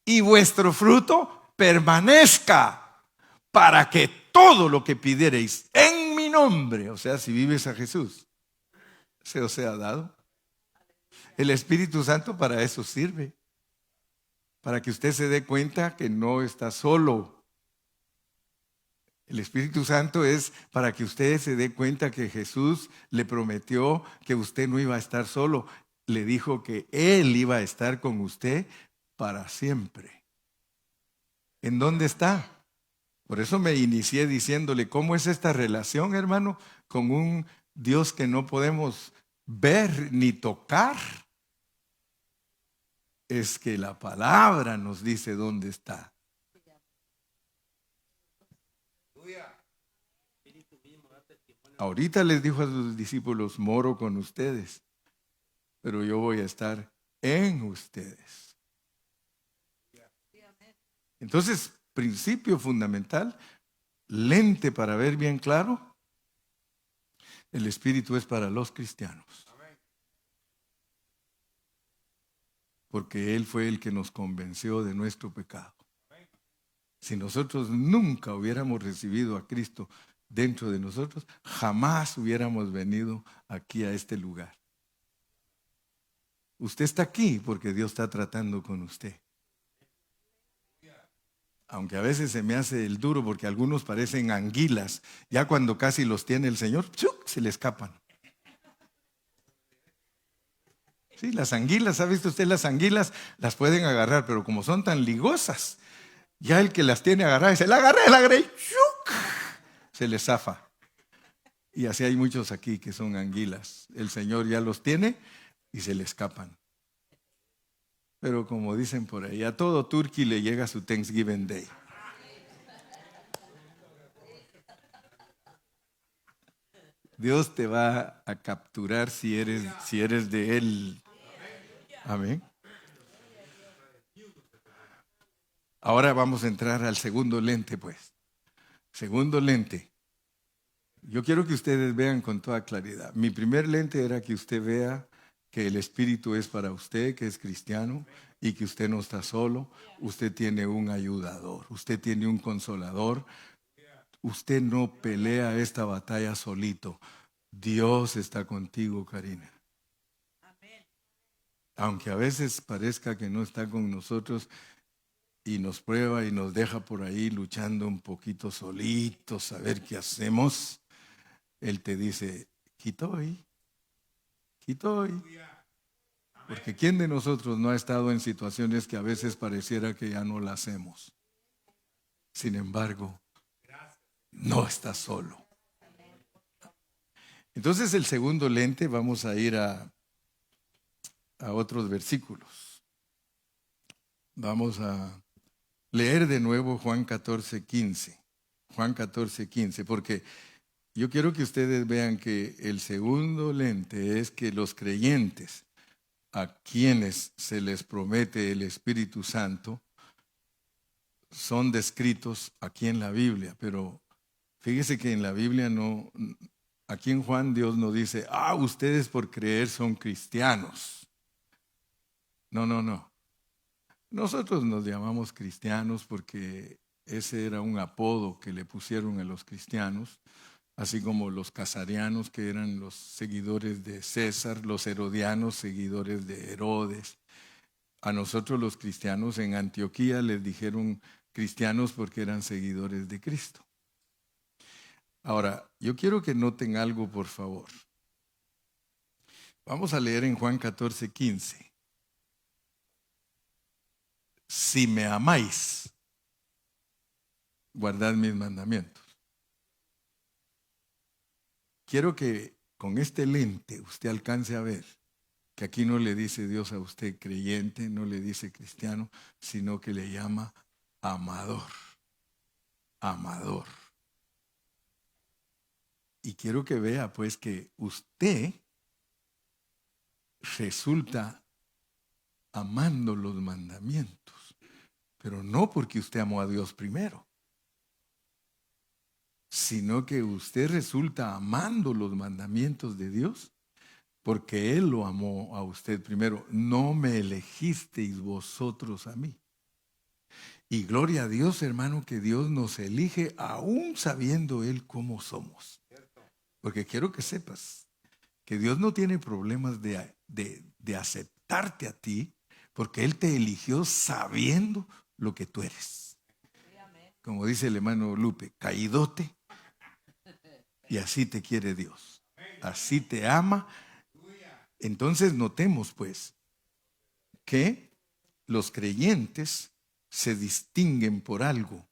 y vuestro fruto permanezca, para que todo lo que pidiereis en mi nombre, o sea, si vives a Jesús, se os sea dado. El Espíritu Santo para eso sirve, para que usted se dé cuenta que no está solo. El Espíritu Santo es para que usted se dé cuenta que Jesús le prometió que usted no iba a estar solo. Le dijo que Él iba a estar con usted para siempre. ¿En dónde está? Por eso me inicié diciéndole: ¿cómo es esta relación, hermano, con un Dios que no podemos ver ni tocar? Es que la palabra nos dice dónde está. Ahorita les dijo a sus discípulos: moro con ustedes, pero yo voy a estar en ustedes. Entonces, principio fundamental, lente para ver bien claro: el Espíritu es para los cristianos. Porque Él fue el que nos convenció de nuestro pecado. Si nosotros nunca hubiéramos recibido a Cristo dentro de nosotros, jamás hubiéramos venido aquí a este lugar. Usted está aquí porque Dios está tratando con usted. Aunque a veces se me hace el duro porque algunos parecen anguilas. Ya cuando casi los tiene el Señor, ¡chuc!, se le escapan. Sí, las anguilas, ¿ha visto usted? Las anguilas las pueden agarrar, pero como son tan ligosas, ya el que las tiene agarradas dice: la agarré, y ¡chuc!, se les zafa. Y así hay muchos aquí que son anguilas. El Señor ya los tiene y se le escapan. Pero como dicen por ahí, a todo turqui le llega su Thanksgiving Day. Dios te va a capturar si eres de Él. Amén. Ahora vamos a entrar al segundo lente, pues. Segundo lente. Yo quiero que ustedes vean con toda claridad. Mi primer lente era que usted vea que el Espíritu es para usted, que es cristiano, y que usted no está solo. Usted tiene un ayudador, usted tiene un consolador. Usted no pelea esta batalla solito. Dios está contigo, Karina. Aunque a veces parezca que no está con nosotros, y nos prueba y nos deja por ahí luchando un poquito solitos, a ver qué hacemos, Él te dice, quitoy. Porque ¿quién de nosotros no ha estado en situaciones que a veces pareciera que ya no la hacemos? Sin embargo, no estás solo. Entonces el segundo lente, vamos a ir a otros versículos. Vamos a leer de nuevo Juan 14:15. Juan 14:15, porque yo quiero que ustedes vean que el segundo lente es que los creyentes a quienes se les promete el Espíritu Santo son descritos aquí en la Biblia, pero fíjese que en la Biblia no, aquí en Juan Dios no dice, ustedes por creer son cristianos. No. Nosotros nos llamamos cristianos porque ese era un apodo que le pusieron a los cristianos, así como los casarianos, que eran los seguidores de César, los herodianos, seguidores de Herodes. A nosotros los cristianos en Antioquía les dijeron cristianos porque eran seguidores de Cristo. Ahora, yo quiero que noten algo, por favor. Vamos a leer en Juan 14:15. Si me amáis, guardad mis mandamientos. Quiero que con este lente usted alcance a ver que aquí no le dice Dios a usted creyente, no le dice cristiano, sino que le llama amador. Amador. Y quiero que vea pues que usted resulta amando los mandamientos, pero no porque usted amó a Dios primero, sino que usted resulta amando los mandamientos de Dios porque Él lo amó a usted primero. No me elegisteis vosotros a mí. Y gloria a Dios, hermano, que Dios nos elige aún sabiendo Él cómo somos. Porque quiero que sepas que Dios no tiene problemas de aceptarte a ti, porque Él te eligió sabiendo lo que tú eres. Como dice el hermano Lupe, caídote, y así te quiere Dios. Así te ama. Entonces notemos pues que los creyentes se distinguen por algo.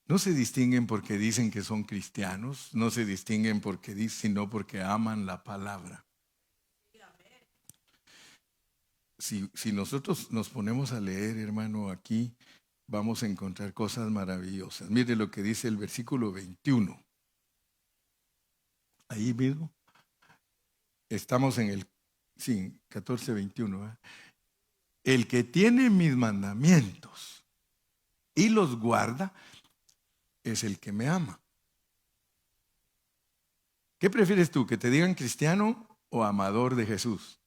No se distinguen porque dicen que son cristianos, no se distinguen porque dicen, sino porque aman la palabra. Si nosotros nos ponemos a leer, hermano, aquí vamos a encontrar cosas maravillosas. Mire lo que dice el versículo 21. Ahí mismo. Estamos en el 14:21. ¿eh? El que tiene mis mandamientos y los guarda es el que me ama. ¿Qué prefieres tú? ¿Que te digan cristiano o amador de Jesús?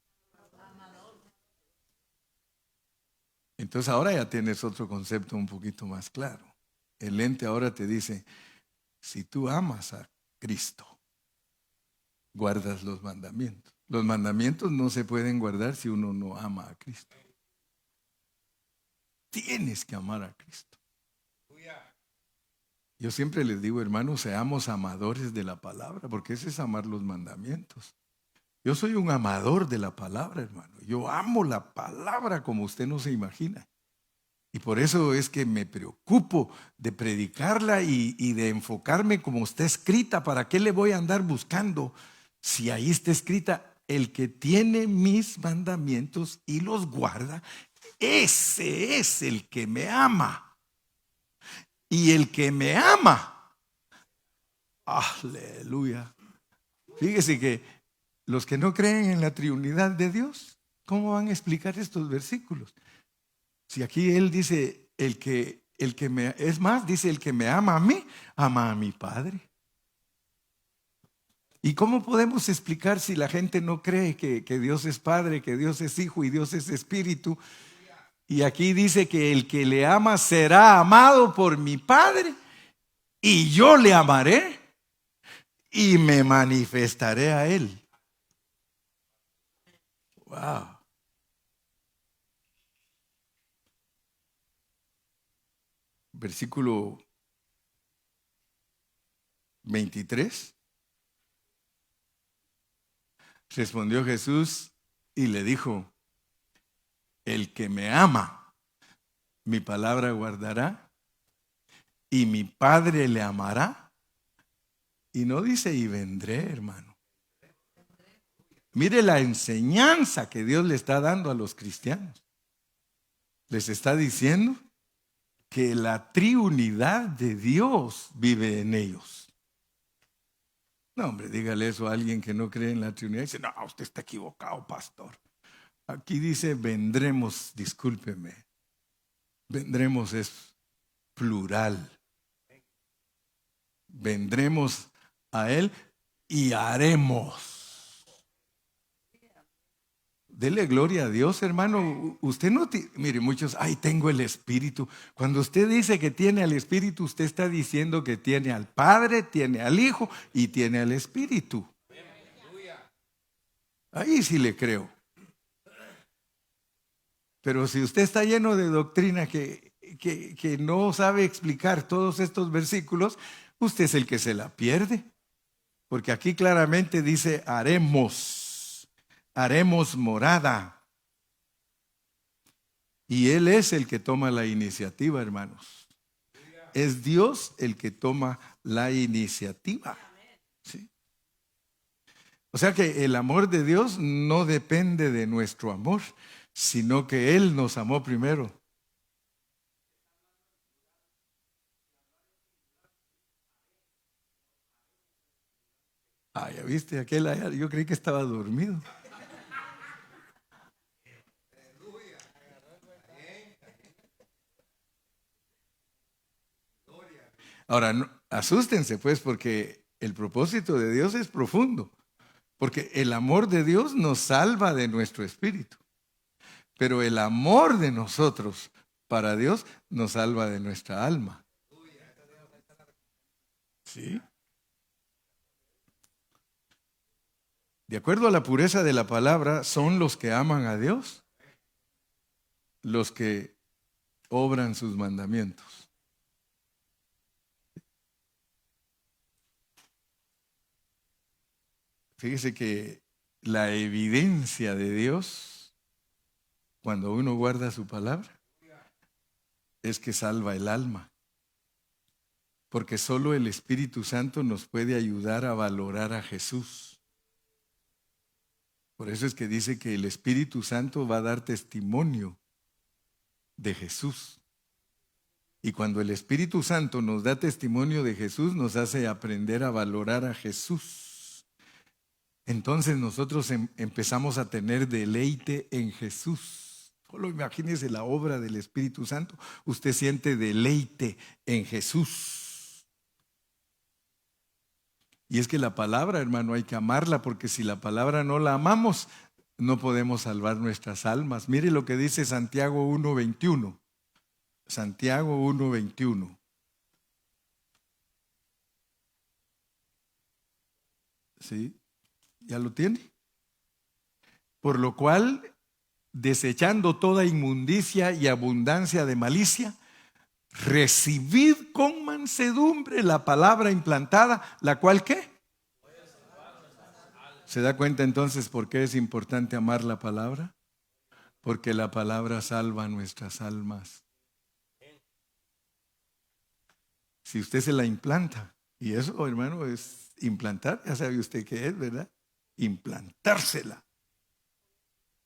Entonces ahora ya tienes otro concepto un poquito más claro. El ente ahora te dice, si tú amas a Cristo, guardas los mandamientos. Los mandamientos no se pueden guardar si uno no ama a Cristo. Tienes que amar a Cristo. Yo siempre les digo, hermanos, seamos amadores de la palabra, porque ese es amar los mandamientos. Yo soy un amador de la palabra, hermano. Yo amo la palabra como usted no se imagina. Y por eso es que me preocupo de predicarla y de enfocarme como está escrita. ¿Para qué le voy a andar buscando si ahí está escrita? El que tiene mis mandamientos y los guarda, ese es el que me ama. Y el que me ama, aleluya. Fíjese que los que no creen en la triunidad de Dios, ¿cómo van a explicar estos versículos? Si aquí Él dice, es más, dice el que me ama a mí, ama a mi Padre. ¿Y cómo podemos explicar si la gente no cree que Dios es Padre, que Dios es Hijo y Dios es Espíritu? Y aquí dice que el que le ama será amado por mi Padre y yo le amaré y me manifestaré a Él. Wow. versículo 23. Respondió Jesús y le dijo: el que me ama, mi palabra guardará, y mi Padre le amará. Y no dice y vendré, hermano. Mire la enseñanza que Dios le está dando a los cristianos. Les está diciendo que la triunidad de Dios vive en ellos. No, hombre, dígale eso a alguien que no cree en la Trinidad. Dice: no, usted está equivocado, pastor. Aquí dice vendremos, discúlpeme. Vendremos es plural. Vendremos a Él y haremos. Dele gloria a Dios, hermano. Usted no, mire, muchos, ay, tengo el Espíritu. Cuando usted dice que tiene al Espíritu, usted está diciendo que tiene al Padre, tiene al Hijo y tiene al Espíritu. Ahí sí le creo. Pero si usted está lleno de doctrina que no sabe explicar todos estos versículos, usted es el que se la pierde. Porque aquí claramente dice haremos morada. Y Él es el que toma la iniciativa, hermanos. Es Dios el que toma la iniciativa. ¿Sí? O sea que el amor de Dios no depende de nuestro amor, sino que Él nos amó primero. Ah, ya viste, aquel allá, yo creí que estaba dormido. Ahora, asústense pues, porque el propósito de Dios es profundo. Porque el amor de Dios nos salva de nuestro espíritu. Pero el amor de nosotros para Dios nos salva de nuestra alma. ¿Sí? De acuerdo a la pureza de la palabra, son los que aman a Dios los que obran sus mandamientos. Fíjese que la evidencia de Dios, cuando uno guarda su palabra, es que salva el alma. Porque solo el Espíritu Santo nos puede ayudar a valorar a Jesús. Por eso es que dice que el Espíritu Santo va a dar testimonio de Jesús. Y cuando el Espíritu Santo nos da testimonio de Jesús, nos hace aprender a valorar a Jesús. Entonces nosotros empezamos a tener deleite en Jesús. Solo imagínese la obra del Espíritu Santo. Usted siente deleite en Jesús. Y es que la palabra, hermano, hay que amarla, porque si la palabra no la amamos, no podemos salvar nuestras almas. Mire lo que dice Santiago 1:21. Santiago 1:21. ¿Sí? ¿Ya lo tiene? Por lo cual, desechando toda inmundicia y abundancia de malicia, recibid con mansedumbre la palabra implantada, la cual ¿qué? ¿Se da cuenta entonces por qué es importante amar la palabra? Porque la palabra salva nuestras almas. Si usted se la implanta, y eso, hermano, es implantar, ya sabe usted qué es, ¿verdad? Implantársela.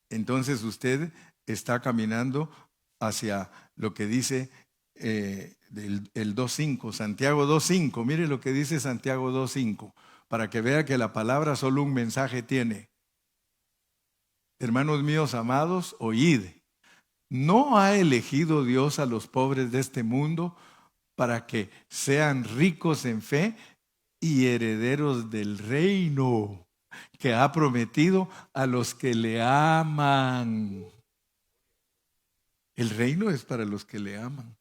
Entonces usted está caminando hacia lo que dice el 2:5, Santiago 2:5. Mire lo que dice Santiago 2:5, para que vea que la palabra solo un mensaje tiene. Hermanos míos amados, oíd. ¿No ha elegido Dios a los pobres de este mundo para que sean ricos en fe y herederos del reino que ha prometido a los que le aman? El reino es para los que le aman.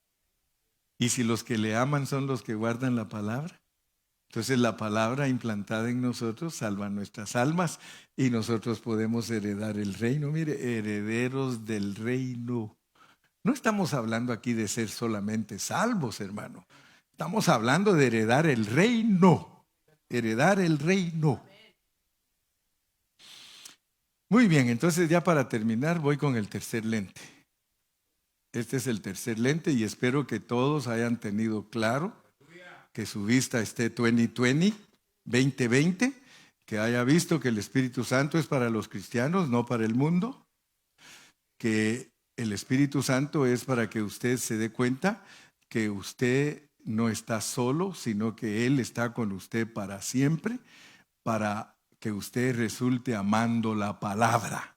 Y si los que le aman son los que guardan la palabra, entonces la palabra implantada en nosotros salva nuestras almas y nosotros podemos heredar el reino. Mire, herederos del reino. No estamos hablando aquí de ser solamente salvos, hermano. Estamos hablando de heredar el reino. Heredar el reino. Muy bien, entonces ya para terminar voy con el tercer lente. Este es el tercer lente y espero que todos hayan tenido claro que su vista esté 2020, 2020, que haya visto que el Espíritu Santo es para los cristianos, no para el mundo, que el Espíritu Santo es para que usted se dé cuenta que usted no está solo, sino que Él está con usted para siempre, para que usted resulte amando la palabra.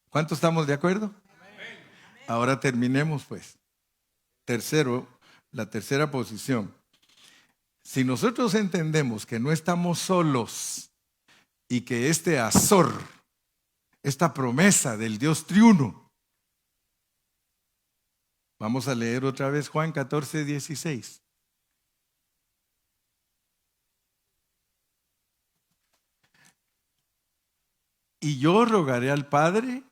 ¿Cuántos estamos de acuerdo? Amén. Ahora terminemos pues. Tercero, la tercera posición. Si nosotros entendemos que no estamos solos y que este azor, esta promesa del Dios triuno, vamos a leer otra vez Juan 14, 16. Y yo rogaré al Padre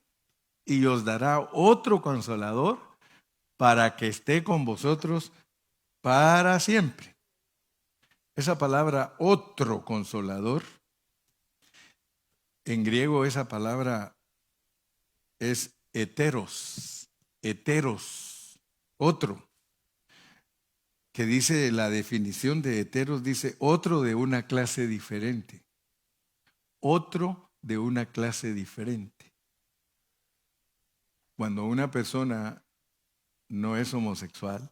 y os dará otro consolador para que esté con vosotros para siempre. Esa palabra otro consolador, en griego esa palabra es heteros, otro, que dice la definición de heteros, dice otro de una clase diferente, otro de una clase diferente. Cuando una persona no es homosexual,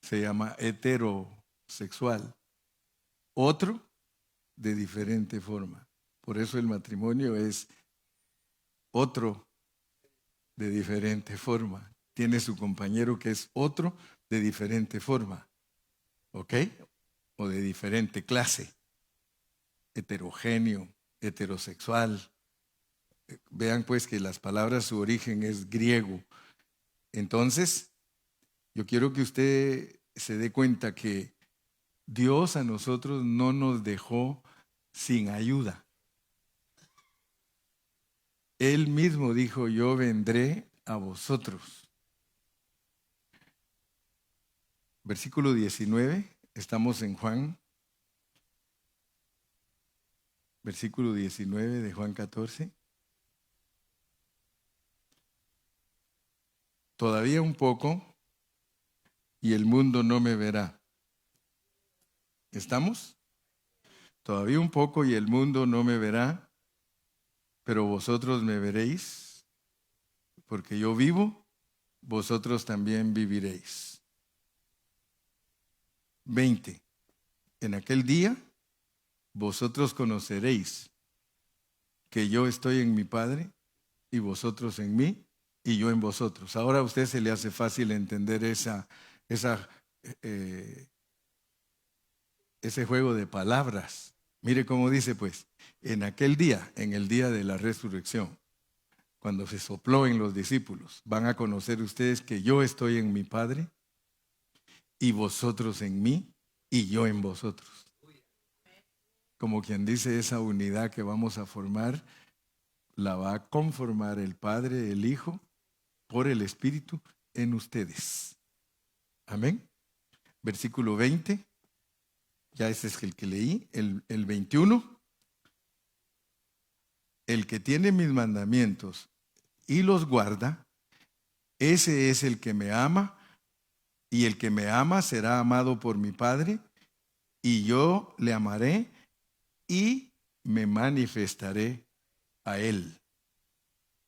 se llama heterosexual, otro de diferente forma. Por eso el matrimonio es otro de diferente forma. Tiene su compañero que es otro de diferente forma, ¿ok? O de diferente clase, heterogéneo, heterosexual. Vean pues que las palabras, su origen es griego. Entonces, yo quiero que usted se dé cuenta que Dios a nosotros no nos dejó sin ayuda. Él mismo dijo, yo vendré a vosotros. Versículo 19, estamos en Juan. Versículo 19 de Juan 14. Todavía un poco y el mundo no me verá. ¿Estamos? Todavía un poco y el mundo no me verá, pero vosotros me veréis, porque yo vivo, vosotros también viviréis. 20. En aquel día vosotros conoceréis que yo estoy en mi Padre y vosotros en mí y yo en vosotros. Ahora a usted se le hace fácil entender ese juego de palabras. Mire cómo dice pues, en aquel día, en el día de la resurrección, cuando se sopló en los discípulos, van a conocer ustedes que yo estoy en mi Padre y vosotros en mí y yo en vosotros. Como quien dice, esa unidad que vamos a formar, la va a conformar el Padre, el Hijo, por el Espíritu en ustedes. Amén. Versículo 20, ya ese es el que leí, el 21. El que tiene mis mandamientos y los guarda, ese es el que me ama, y el que me ama será amado por mi Padre, y yo le amaré y me manifestaré a él.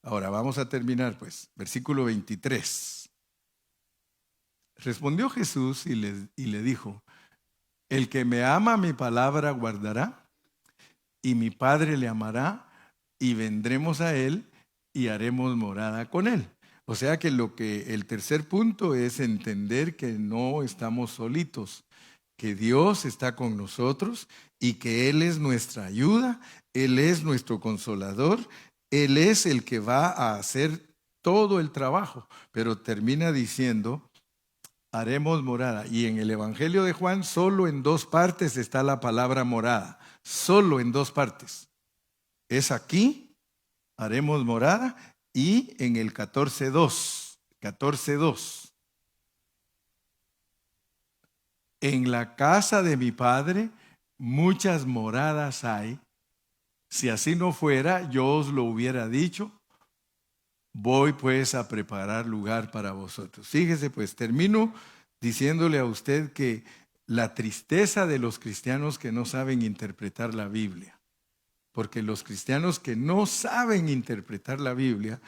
Ahora vamos a terminar pues, versículo 23. Respondió Jesús y le dijo, el que me ama mi palabra guardará, y mi Padre le amará, y vendremos a él y haremos morada con él. O sea que el tercer punto es entender que no estamos solitos, que Dios está con nosotros y que Él es nuestra ayuda, Él es nuestro consolador, Él es el que va a hacer todo el trabajo. Pero termina diciendo, haremos morada. Y en el Evangelio de Juan solo en 2 partes está la palabra morada, solo en 2 partes. Es aquí, haremos morada, Y en el 14:2, en la casa de mi Padre muchas moradas hay. Si así no fuera, yo os lo hubiera dicho. Voy pues a preparar lugar para vosotros. Fíjese pues, termino diciéndole a usted que la tristeza de los cristianos que no saben interpretar la Biblia, porque los cristianos que no saben interpretar la Biblia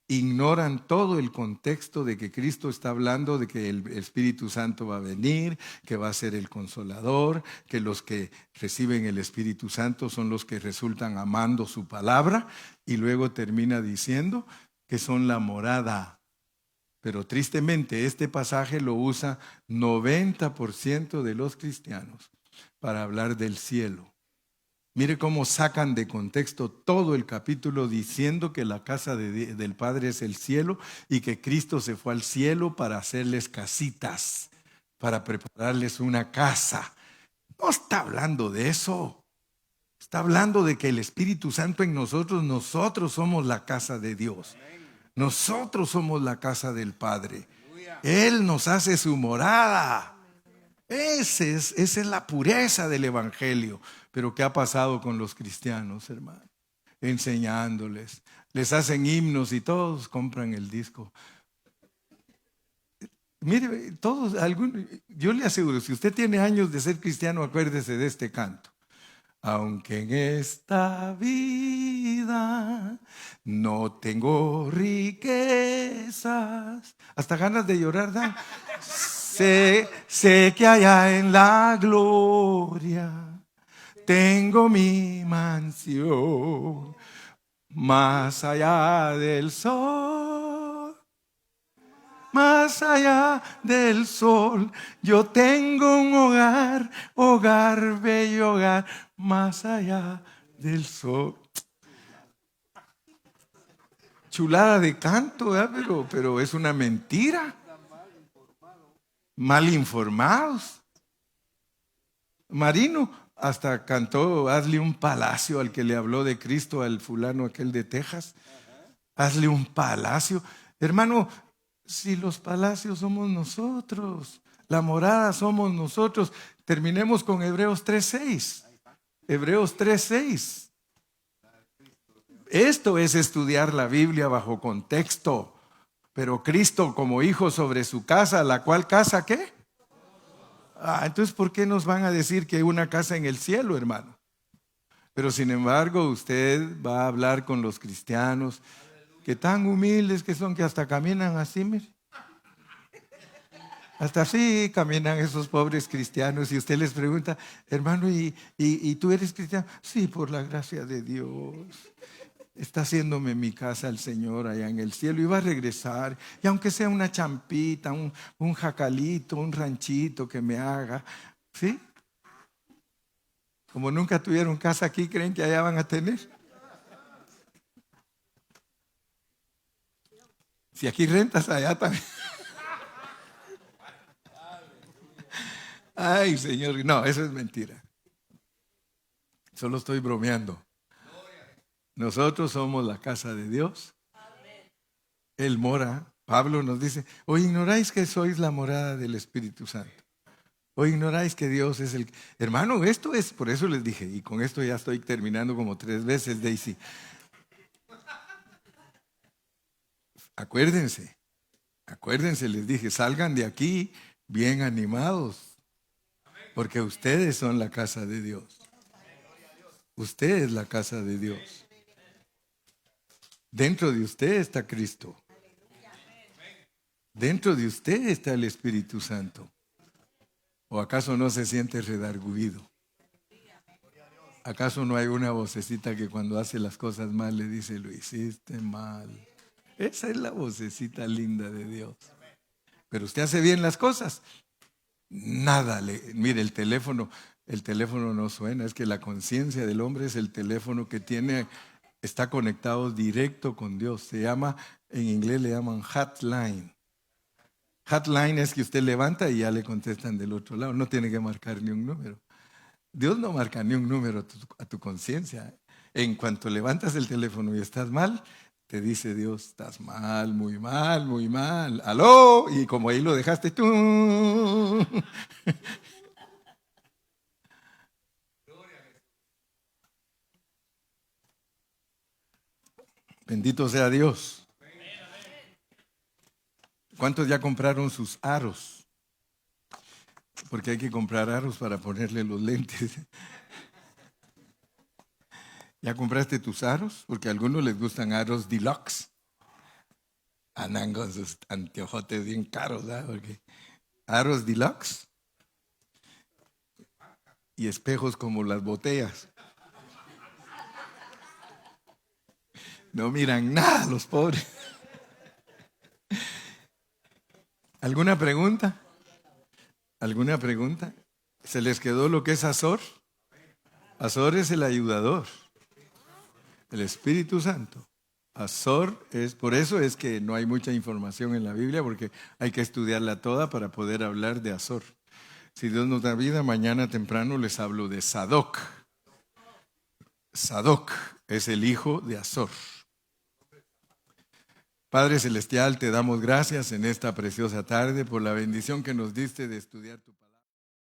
ignoran todo el contexto de que Cristo está hablando de que el Espíritu Santo va a venir, que va a ser el Consolador, que los que reciben el Espíritu Santo son los que resultan amando su palabra, y luego termina diciendo que son la morada. Pero tristemente este pasaje lo usa 90% de los cristianos para hablar del cielo. Mire cómo sacan de contexto todo el capítulo diciendo que la casa del Padre es el cielo y que Cristo se fue al cielo para hacerles casitas, para prepararles una casa. No está hablando de eso. Está hablando de que el Espíritu Santo en nosotros somos la casa de Dios. Nosotros somos la casa del Padre. Él nos hace su morada. Esa es la pureza del Evangelio. Pero ¿qué ha pasado con los cristianos, hermano? Enseñándoles. Les hacen himnos y todos compran el disco. Mire, todos, yo le aseguro, si usted tiene años de ser cristiano, acuérdese de este canto. Aunque en esta vida no tengo riquezas, hasta ganas de llorar dan. Sé que allá en la gloria tengo mi mansión, más allá del sol, más allá del sol. Yo tengo un hogar, bello hogar, más allá del sol. Chulada de canto, ¿verdad? Pero es una mentira. Mal informados. Marino hasta cantó: hazle un palacio al que le habló de Cristo, al fulano aquel de Texas. Hazle un palacio. Hermano, si los palacios somos nosotros, la morada somos nosotros. Terminemos con Hebreos 3:6. Hebreos 3:6. Esto es estudiar la Biblia bajo contexto. Pero Cristo como hijo sobre su casa, ¿la cual casa qué? Entonces, ¿por qué nos van a decir que hay una casa en el cielo, hermano? Pero sin embargo, usted va a hablar con los cristianos, que tan humildes que son, que hasta caminan así, mire. Hasta así caminan esos pobres cristianos, y usted les pregunta: hermano, ¿y tú eres cristiano? Sí, por la gracia de Dios. Está haciéndome mi casa el Señor allá en el cielo, y va a regresar. Y aunque sea una champita, un jacalito, un ranchito que me haga, ¿sí? Como nunca tuvieron casa aquí, ¿creen que allá van a tener? Si aquí rentas, allá también. Ay, Señor, no, eso es mentira. Solo estoy bromeando. Nosotros somos la casa de Dios. Él mora. Pablo nos dice: ¿o ignoráis que sois la morada del Espíritu Santo? ¿O ignoráis que Dios es el... Hermano, esto es, por eso les dije, y con esto ya estoy terminando como 3 veces, Daisy. Acuérdense, les dije, salgan de aquí bien animados, porque ustedes son la casa de Dios. Usted es la casa de Dios. Dentro de usted está Cristo. Dentro de usted está el Espíritu Santo. ¿O acaso no se siente redarguido? ¿Acaso no hay una vocecita que cuando hace las cosas mal le dice: lo hiciste mal? Esa es la vocecita linda de Dios. Pero usted hace bien las cosas, nada mire, el teléfono no suena. Es que la conciencia del hombre es el teléfono que está conectado directo con Dios. Se llama, en inglés le llaman hotline. Hotline es que usted levanta y ya le contestan del otro lado. No tiene que marcar ni un número. Dios no marca ni un número a tu conciencia. En cuanto levantas el teléfono y estás mal, te dice Dios, estás mal, muy mal, muy mal. ¡Aló! Y como ahí lo dejaste tú. Bendito sea Dios. ¿Cuántos ya compraron sus aros? Porque hay que comprar aros para ponerle los lentes. ¿Ya compraste tus aros? Porque a algunos les gustan aros deluxe. Andan con sus anteojotes bien caros, ¿verdad? Porque aros deluxe y espejos como las botellas. No miran nada los pobres. ¿Alguna pregunta? ¿Alguna pregunta? ¿Se les quedó lo que es Azor? Azor es el ayudador, el Espíritu Santo. Azor es, por eso es que no hay mucha información en la Biblia, porque hay que estudiarla toda para poder hablar de Azor. Si Dios nos da vida, mañana temprano les hablo de Sadoc. Sadoc es el hijo de Azor. Padre Celestial, te damos gracias en esta preciosa tarde por la bendición que nos diste de estudiar tu palabra.